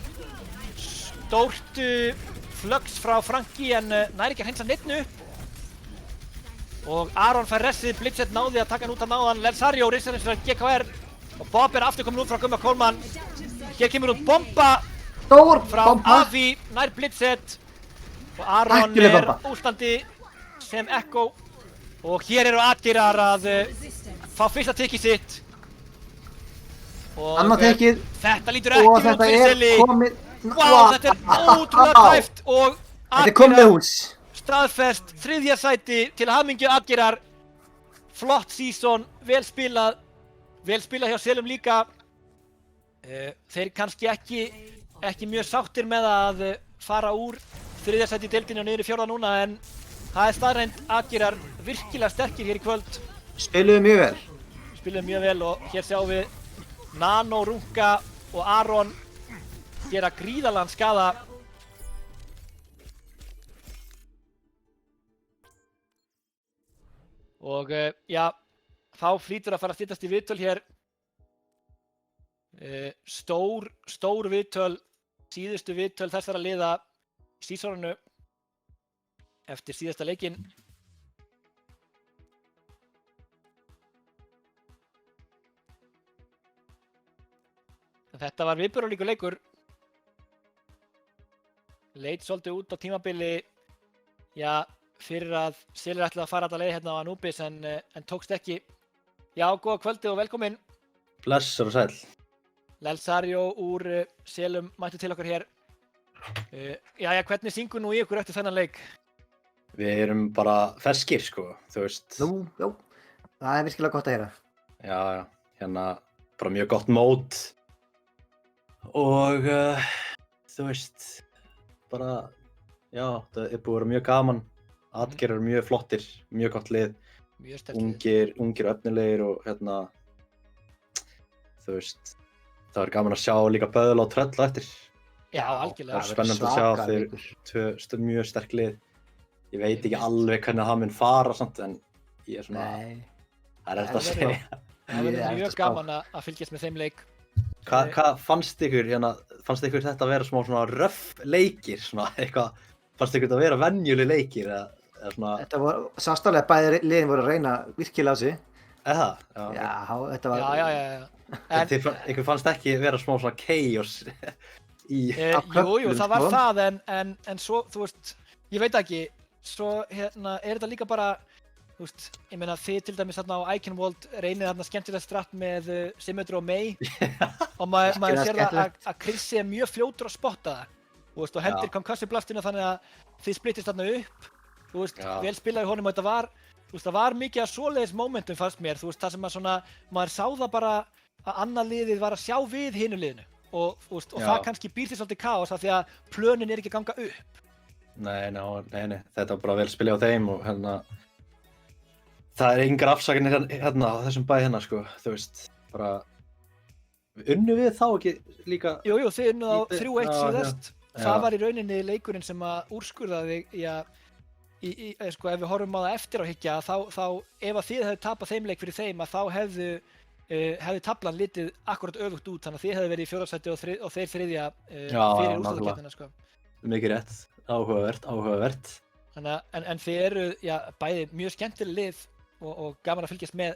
Stórt flux frá Franki en nær ekki að hreinsa neittnu. Og Aron fær ressið, Blitzett náði að taka hann út af náðan. Lelsario rissar eins og GKR. Og Bob er aftur komin út frá Gumma Coleman. Hér kemur út bomba Stór frá bomba. Avi, nær Blitzett. Og Aron Hættuleg er bomba. ústandi sem Echo. Og hér eru atgerar að fá fyrsta tikkið sitt. Og Annað tekið. þetta lítur Og ekki út þetta fyrir er Selli. komið. Vá, þetta er ótrúlega tæft og Þetta er komið hús. staðfest 3. sæti til hamingju atgerar. Flott season, vel spilað hjá Selum líka. Þeir kannski ekki mjög sáttir með að fara úr 3. sæti í deildinni og niður í 4. núna en það er staðreynd atgerar virkilega sterkir hér í kvöld. Spiluðu mjög vel. Spiluðu mjög vel og hér sjáum við Nano, Runka og Aron gera gríðarlegan skaða. Og já, þá flýtur að fara að styttast í viðtöl hér. Stór viðtöl, síðustu viðtöl þessara liða í seasoninu eftir síðasta leikinn. Þetta var viðburðarlíkur leikur. Leit svolítið út á tímabili, já, fyrir að Selir ætlaði að fara alla leið hérna á Anubis en tókst ekki. Já, góða kvöldið og velkomin. Blessur og sæll. Lelsario úr Selum mættu til okkar hér. Jæja, hvernig syngur nú í ykkur eftir þennan leik? Við erum bara ferskir, sko, þú veist. Nú, já. Það er virkilega gott að heyra. Já, hérna bara mjög gott mót. Og þú veist, bara, já, það er búið að vera mjög gaman. Atgerar eru mjög flottir, mjög gott lið. Mjög sterkt lið. Ungir og efnilegir og hérna, þú veist, það er gaman að sjá líka Böðla og Tröll á eftir. Já, Það algjörlega. er spennandi að sjá svakalegur. tvö mjög sterk lið. Ég veit ekki Einmitt. alveg hvernig það mun fara samt, en ég er svona, Nei. það er eftir að Það segja. Það verður Ég er mjög að spá. gaman að fylgjast með þeim leik. Hvað fannst ykkur hérna, fannst ykkur þetta að vera smá svona röff leikir, svona eitthvað, fannst ykkur þetta að vera venjuleg leikir eða svona, Þetta var samstarflega bæði liðin voru að reyna virkilega á sig. eða? Já, þetta var... Já. En, Ykkur fannst ekki vera smá svona chaos í, jú, það var sko. það, en svo, þú veist, ég veit ekki, svo hérna, er þetta líka bara, þú veist, ég meina þið til dæmis þarna á Ikenwold reynið þarna skemmtilegt stratt með Symmetry og Mei og maður Virkilega sér það skemmtilegt. að Chrissi er mjög fljótur að spotta það, þú veist, og hendir Já. Kamkasse-blaftinu þannig að þið splittist þarna upp, þú veist, Já. vel spilaði honum og þetta var, þú veist, það var mikið að svoleiðis momentum fannst mér, þú veist, það sem að svona, maður sá það bara að annað liðið var að sjá við hinu liðinu og, þú veist, og Já. það kannski býr til svolítið kaos af því að plönin er ekki að ganga upp. Nei, þetta var bara vel spilið á þeim og hérna, það er yngar afsakanir hérna á þessum bæ hérna, sko, þú veist, bara, unnu við þá ekki líka, Jú, þið unnuð á Í- 3-1 já, síðast. já. Það var í rauninni leikurinn sem að úrskurðaði, sko, ef við horfum á það eftir á hyggja, þá ef að þið hefðu tapað þeim leik fyrir þeim, að þá hefði taflan litið akkurat öfugt út, þannig að þið hefðu verið í 4. sæti og þeir þriðja Já, fyrir nákvæmlega. úrslitakeppnina, sko. mikið rétt, áhugavert. Þannig að, en þið eru, bæði mjög skemmtileg lið og gaman að fylgjast með,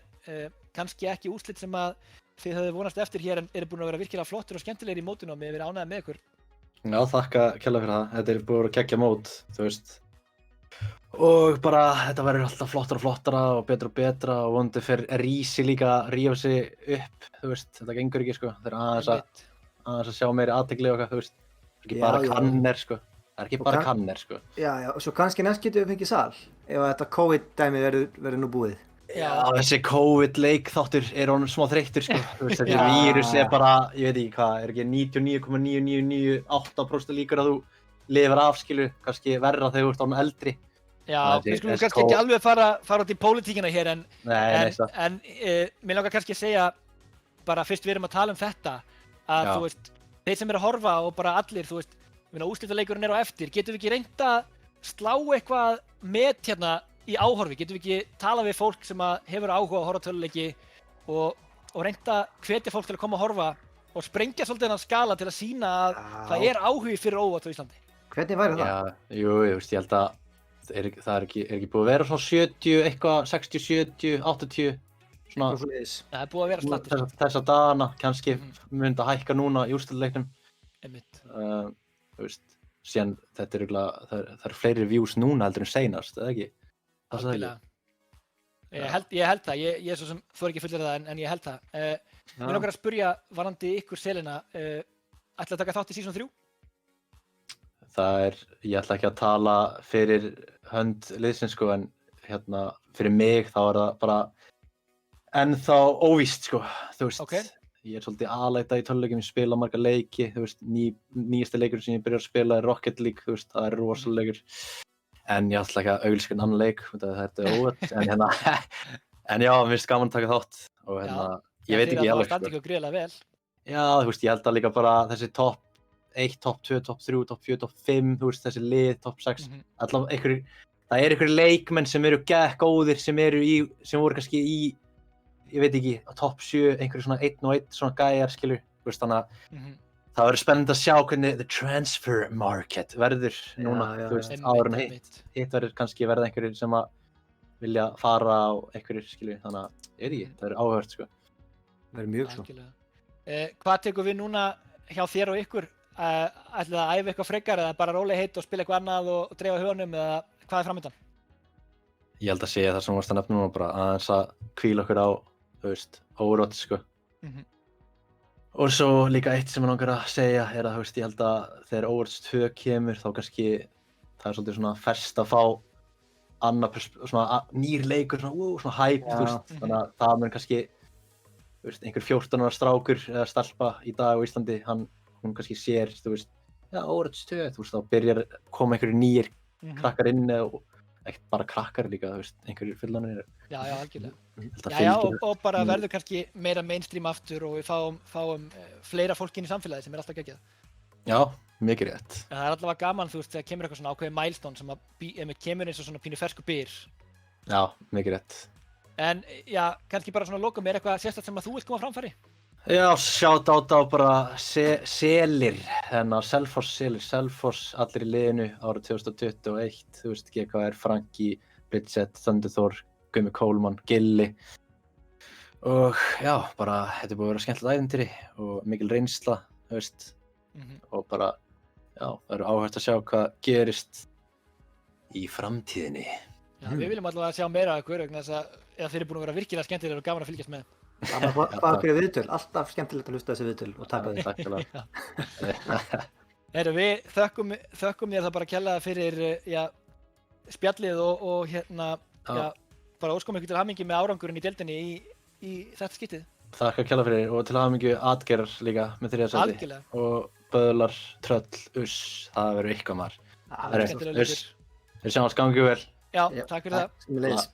kannski ekki úrslit sem að þið hefðu vonast eftir hér, en eru búin að vera virkilega flottir og skemmtilegir í mótinu og mér hefur verið ánægð með ykkur. Já, þakka kærlega fyrir það, þetta er búið að vera geggja mót, þú veist. Og bara, þetta verður alltaf flottara og betra og vonandi fyrir Rísi líka að rífa sig upp, þú veist, þetta gengur ekki, sko. Það er aðeins að sjá meiri athygli og eitthvað, þú veist. Það er ekki bara kannir, sko. Það er ekki bara kannir, sko. Já, og svo kannski næst getum við fengið sal ef að þetta COVID-dæmi verður nú búið. Já, þessi COVID-leik þáttur er honum smá þreyttur, sko. Þú veist, þessi Já. vírus er bara, ég veit ekki hvað, er ekki 99,9998% líkur að þú lifir af, skilu, kannski verra þegar þú ert orðinn eldri. Já, Þessi- við skulum þessi kannski ekki alveg fara út í pólitíkina hér, Nei, en mér langar kannski að segja, bara fyrst við erum að tala um þetta, að Já. þú veist, þeir sem eru að horfa og bara allir, þú veist, úrslitaleikurinn er á eftir, getum við ekki reynt að slá eitthvað met hérna í áhorfi, getum við ekki tala við fólk sem að hefur áhuga að horfa á töluleiki og reynt að hvetja fólk til að koma að horfa og sprengja svolítið þennan skala til að sýna að það er áhugi fyrir óvart á Íslandi. Hvernig væri það? Já, jú, ég veist, ég held að það er ekki búið að vera svona 70, eitthvað, 60, 70, 80, svona Það er búið að vera slattir, þessa dagana, kannski Mhm. myndi að hækka núna í úrslitaleiknum. einmitt. Þú veist, síðan þetta er örugglega, það eru fleiri views núna heldur en seinast, eða ekki? Það er það ekki? Algjörlega. Ég held það, ég er svo sem þó ekki fullir það en ég held það. Mér langar að spurja varandi ykkur selina, ætla að taka þátt í season 3? Ég ætla ekki að tala fyrir hönd liðsins, sko, en hérna, fyrir mig þá er það bara ennþá óvíst, sko, þú veist. Ok. Ég er svolítið aðlæta í töluleikjum, ég spila marga leiki, þú veist, nýjasti leikur sem ég byrjar að spila er Rocket League, þú veist, það er rosalegur. En ég ætla ekki að auglýsa annan leik, þetta er óvært, en hérna, en já, mér finnst gaman að taka þátt og hérna, ég veit ekki alveg, Það standi ykkur gríðarlega vel. Já, þú veist, ég held að líka bara þessi topp 1, topp 2, topp 3, topp 4, topp 5, þú veist, þessi lið, topp 6, allavega það er einhverjir leikmenn sem eru góðir, sem voru kannski í, ég veit ekki, á topp 7, einhverjir svona 1 og 1 svona gæjar, skilur, þú veist, þannig að það verður spennandi að sjá hvernig the transfer market verður núna, þú veist, áður en hitt verður kannski verða einhverjir sem að vilja fara á einhverjir, skilur, þannig að, ég veit ekki, það verður áhugavert, sko. Það verður mjög svo. Hvað tekur við núna hjá þér og ykkur? Ætlið að æfa eitthvað frekar eða bara rólega heitt og spila eitthvað annað og dreifa huganum eða hvað er framöndan? Ég held að segja það sem þú varst að nefna núna, bara aðeins að hvíla okkur á, þú veist, Overwatch, sko. Og svo líka eitt sem ég langar að segja er að, þú veist, ég held að þegar Overwatch 2 kemur þá kannski það er svolítið svona ferskt að fá svona nýr leikur, svona hype, þú veist, þannig að það mun kannski, þú veist, einhver 14 ára strákur eða stelpa í dag á Íslandi, hún kannski sér, þú veist, já, Overwatch 2, þú veist, þá byrjar að koma einhverjir nýjir krakkar inn og ekkert bara krakkar líka, þú veist, einhverjir fullanir. Já, algjörlega. Já, og bara verður kannski meira mainstream aftur og við fáum fleira fólk inn í samfélagi sem er alltaf geggjað. Já, mikið rétt. En það er allavega gaman, þú veist, þegar kemur eitthvað svona ákveðið milestone sem að kemur eins og svona pínu fersku byr. Já, mikið rétt. En já, kannski bara svona lokum, er eitthvað sérstætt sem að þú vilt koma á framfæri? Já, shout out á bara selir, þennan Selfoss selir, Selfoss allir í liðinu árið 2021, þú veist, GKR, Franki, Bridget, Thunderthor, Gumi Coleman, Gilli. Og já, bara, þetta er búið að vera skemmtilegt ævintýri og mikil reynsla, þú veist, og bara, já, það eru áhugavert að sjá hvað gerist í framtíðinni. Já, við viljum allavega sjá meira af ykkur, vegna þess að þeir eru búin að vera virkilega skemmtilegir og gaman að fylgjast með. Það var bara fyrir viðtöl, alltaf skemmtilegt að hlusta þessi viðtöl og taka því. Takk fyrir það. Heyrðu, við þökkum þér það bara kærlega fyrir spjallið og hérna, bara óskum ykkur til hamingju með árangurinn í deildinni í þetta skiptið. Takk að kærlega fyrir og til hamingju Atgerar líka með 3. sæti. Algjörlega. Og Böðlar, Tröll, það verður eitthvað maður. Það verður skemmtilega leikur. Við sjáum gangi vel. Já, takk fyrir það. Sömuleiðis.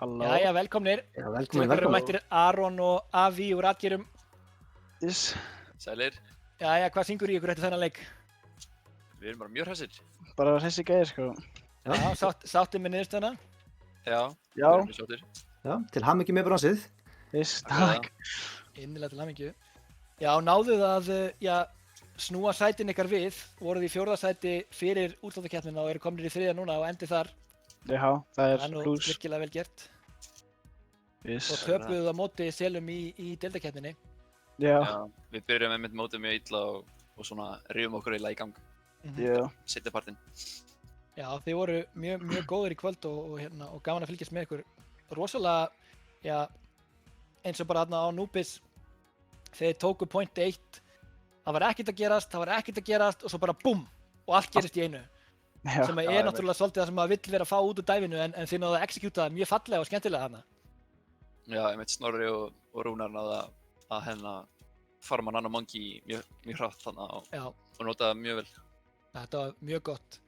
Halló. Jæja, velkomnir. Já, Til velkomin, okkar eru velkomin. mættir Aron og Avi úr Atgerum. Yes. Sælir, Jæja, hvað syngur í ykkur eftir þennan leik? við erum bara mjög hressir. Bara þessi gæðir, sko. Já, sáttir með niðurstöðuna? Já, Já. við erum mjög sáttir. Já, til hamingju með bronsið. Yes, Takk. takk. Innilega til hamingju. Já, náðuð að snúa sætin ykkar við, voruð í 4. sæti fyrir úrslitakeppnina og eru komnir í 3. núna og endið þar. Já, það Það er nú plús. virkilega vel gert. Yes. Og töpuðuð á móti Selum í deildakeppninni. Já, Já, við byrjum einmitt mótið mjög illa og svona rifum okkur eiginlega í gang já. seinni partinn. Já, þið voru mjög góðir í kvöld og gaman að fylgjast með ykkur. Rosalega, já, eins og bara þarna á Núbis, þeir tóku point 1, það var ekkert að gerast og svo bara BOOM! Og allt gerist í einu. Já, Sem er náttúrulega svolítið það sem maður vill vera að fá út úr dæfinu en þið náðu að execúta það mjög fallega og skemmtilega þarna. Já, einmitt Snorri og Rúnar náðu að hérna farma Nano Monkey mjög hratt þarna Já, og nota það mjög vel. þetta var mjög gott.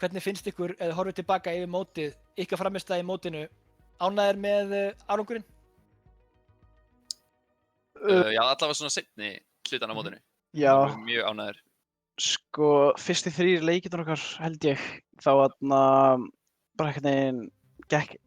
Hvernig finnst ykkur, eða horfið tilbaka yfir mótið, ykkar framistæði í mótinu, ánægðir með árangurinn? Já, allavega svona seinni hlutan á mótinu. Já, Við vorum mjög ánægðir. sko, fyrstu 3 leikirnir okkar, held ég, þá bara einhvern veginn gekk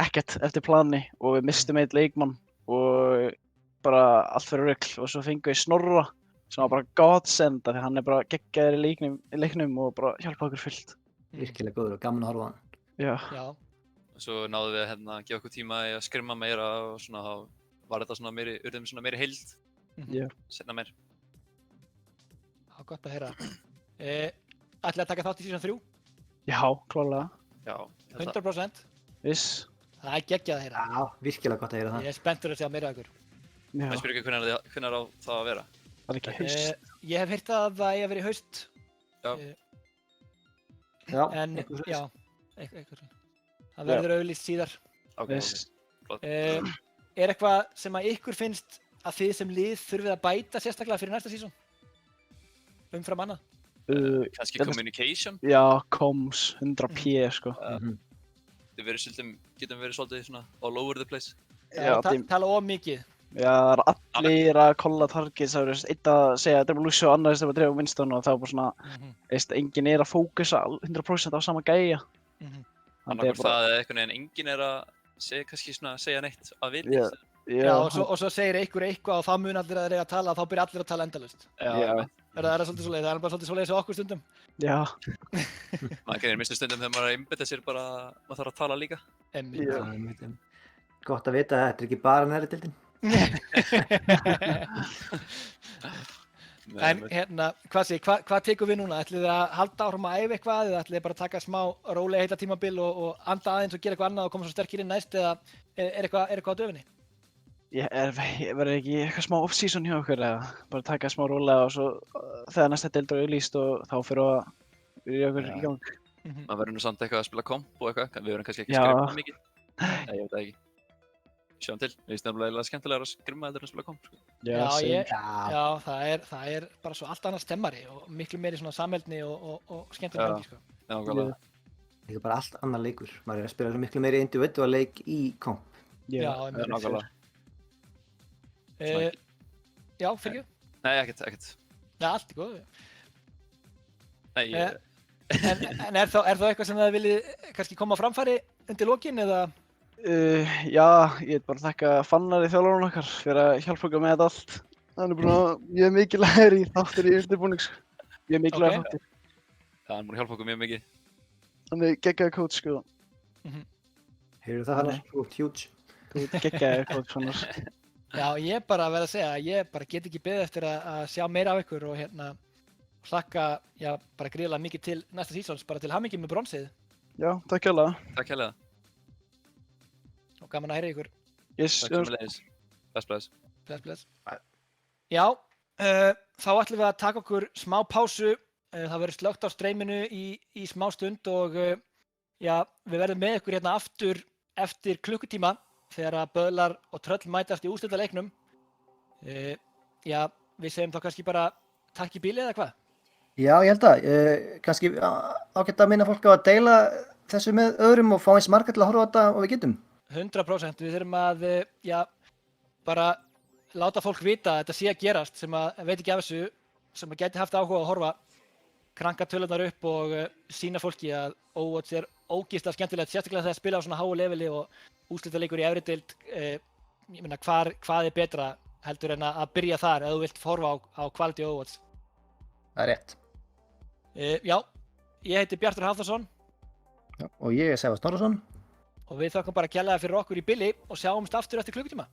ekkert eftir plani og við mistum einn leikmann og bara allt fyrir rugl og svo fengum við Snorra sem var bara godsend af því hann er bara geggjaður í leiknum og bara hjálpa okkur fullt. Virkilega góður og gaman að horfa á hann. Já, Já, Og svo náðum við hérna að gefa okkur tíma í að skrimma meira og svona þá var þetta svona urðum svona meiri heild já. seinna meir. það var gott að heyra. Ætlið að taka þátt í season 3? Já, klálega. Já, ég held að. 100%. Viss. Það er geggjað að heyra. Já, virkilega gott að heyra það. Ég er spenntur að sjá meira af ykkur. Já, Ég spyr ekki hvenær á það að vera. það er ekki haust. Ég hef heyrt að það eigi að vera í haust. Já. Já, En eitthvað svoleiðis. já, eitthvað svona. Það verður auglýst síðar. Ok, Viss. Er eitthvað sem að ykkur finnst að þið sem lið þurfið að bæta sérstaklega fyrir næsta season? Umfram annað? Kannski Þetta- communication. Já, comms, 100p, sko. Mhm. Getum verið svolítið svona all over the place. Já, Tala of mikið. Já, það er allir að kolla targets, það er eitt að segja að drefa Lucio og annar að drefa Winston og það er bara svona, enginn er að fókusa 100% á sama gæja. Annarkvort það eða einhvern veginn enginn er að segja neitt að viti. Já, og svo segir einhver eitthvað og þá mun allir að reyna að tala og þá byrja allir að tala endalaust. Já. Er það svolítið svoleiðis? Það er bara svolítið svoleiðis á okkur stundum. Já, Maður gerir minnstu stundum þegar maður er að einbetta sér bara, maður þarf að tala líka. Einmitt. Já. Það er einmitt. Gott að vita að þetta er ekki bara neðri deildin. En hérna, hvað tekum við núna? Ætlið þið að halda áfram að æfa eitthvað eða ætlið þið bara að taka smá rólega heila tímabil og anda aðeins og gera eitthvað annað og koma svo sterkir inn næst eða er eitthvað á döfinni? verður ekki eitthvað smá off-season hjá okkur eða bara taka smá rólega og svo þegar næsta deild er auglýst og þá fyrir okkur í gang. Maður verður nú samt eitthvað að spila komp og eitthvað, við verðum kannski ekki Já. að skrimma mikið. Nei, ég veit það ekki. Sjáum til, við finnst nefnilega skemmtilegar að skrimma heldur en að spila komp. Sko. Já, það er bara svo allt annað stemmari og miklu meiri svona samheldni og skemmtilega gangi, sko. Já, nákvæmlega. Það er bara allt annar leikur. Maður er að spila svo miklu meiri individual leik í komp. Já, nákvæmlega. Já, fyrir ekki. Nei, ekkert. Já, allt í góðu. Nei, En er þá eitthvað sem það viljið kannski koma á framfæri undir lokin eða? Já, ég vil bara þakka Fannari þjálfarinn okkar fyrir að hjálpa okkur með þetta allt. Hann er búinn að mjög mikilvægur í þáttur í undirbúnings. Mjög mikilvægur þáttur. Já, hann er búinn að hjálpa okkur mjög mikið. Hann er geggjaður coach, sko. Heyrðu það Hannes? Þú ert huge. Þú ert geggjaður coach, Fannar. Já, ég bara verð að segja að ég bara get ekki beðið eftir að sjá meira af ykkur og hérna hlakka, já, bara gríðarlega mikið til næsta seasons, bara til hamingju með bronsið Já, takk hérlega. Takk hérlega. og gaman að heyra ykkur. Yes, Takk sömuleiðis. Bless. Bless. Já, þá ætlum við að taka okkur smá pásu. Það verður slökkt á streyminu í smá stund og já, við verðum með ykkur hérna aftur eftir klukkutíma þegar að Böðlar og Tröll mætast í úrslitaleiknum. Já, við segjum þá kannski bara takk í bíli eða hvað? Já, ég held að. Kannski ágætt að minna fólk á að deila þessu með öðrum og fá eins marga til að horfa á þetta og við getum. 100%. Við þurfum að, já, bara láta fólk vita að þetta sé að gerast sem að veit ekki af þessu, sem að gæti haft áhuga að horfa, kranka tölurnar upp og sýna fólki að Overwatch er ógeðslega skemmtilegt, sérstaklega þegar það spila á svona háu leveli og úrslitaleikur í efri deild. Ég meina, hvað er betra heldur en að byrja þar ef þú vilt horfa á quality Overwatch. Það er rétt. Já, ég heiti Bjartur Hafþórsson. Já, og ég er Sævar Snorrason. Og við þökkum bara kærlega fyrir okkur í bili og sjáumst aftur eftir klukkutíma.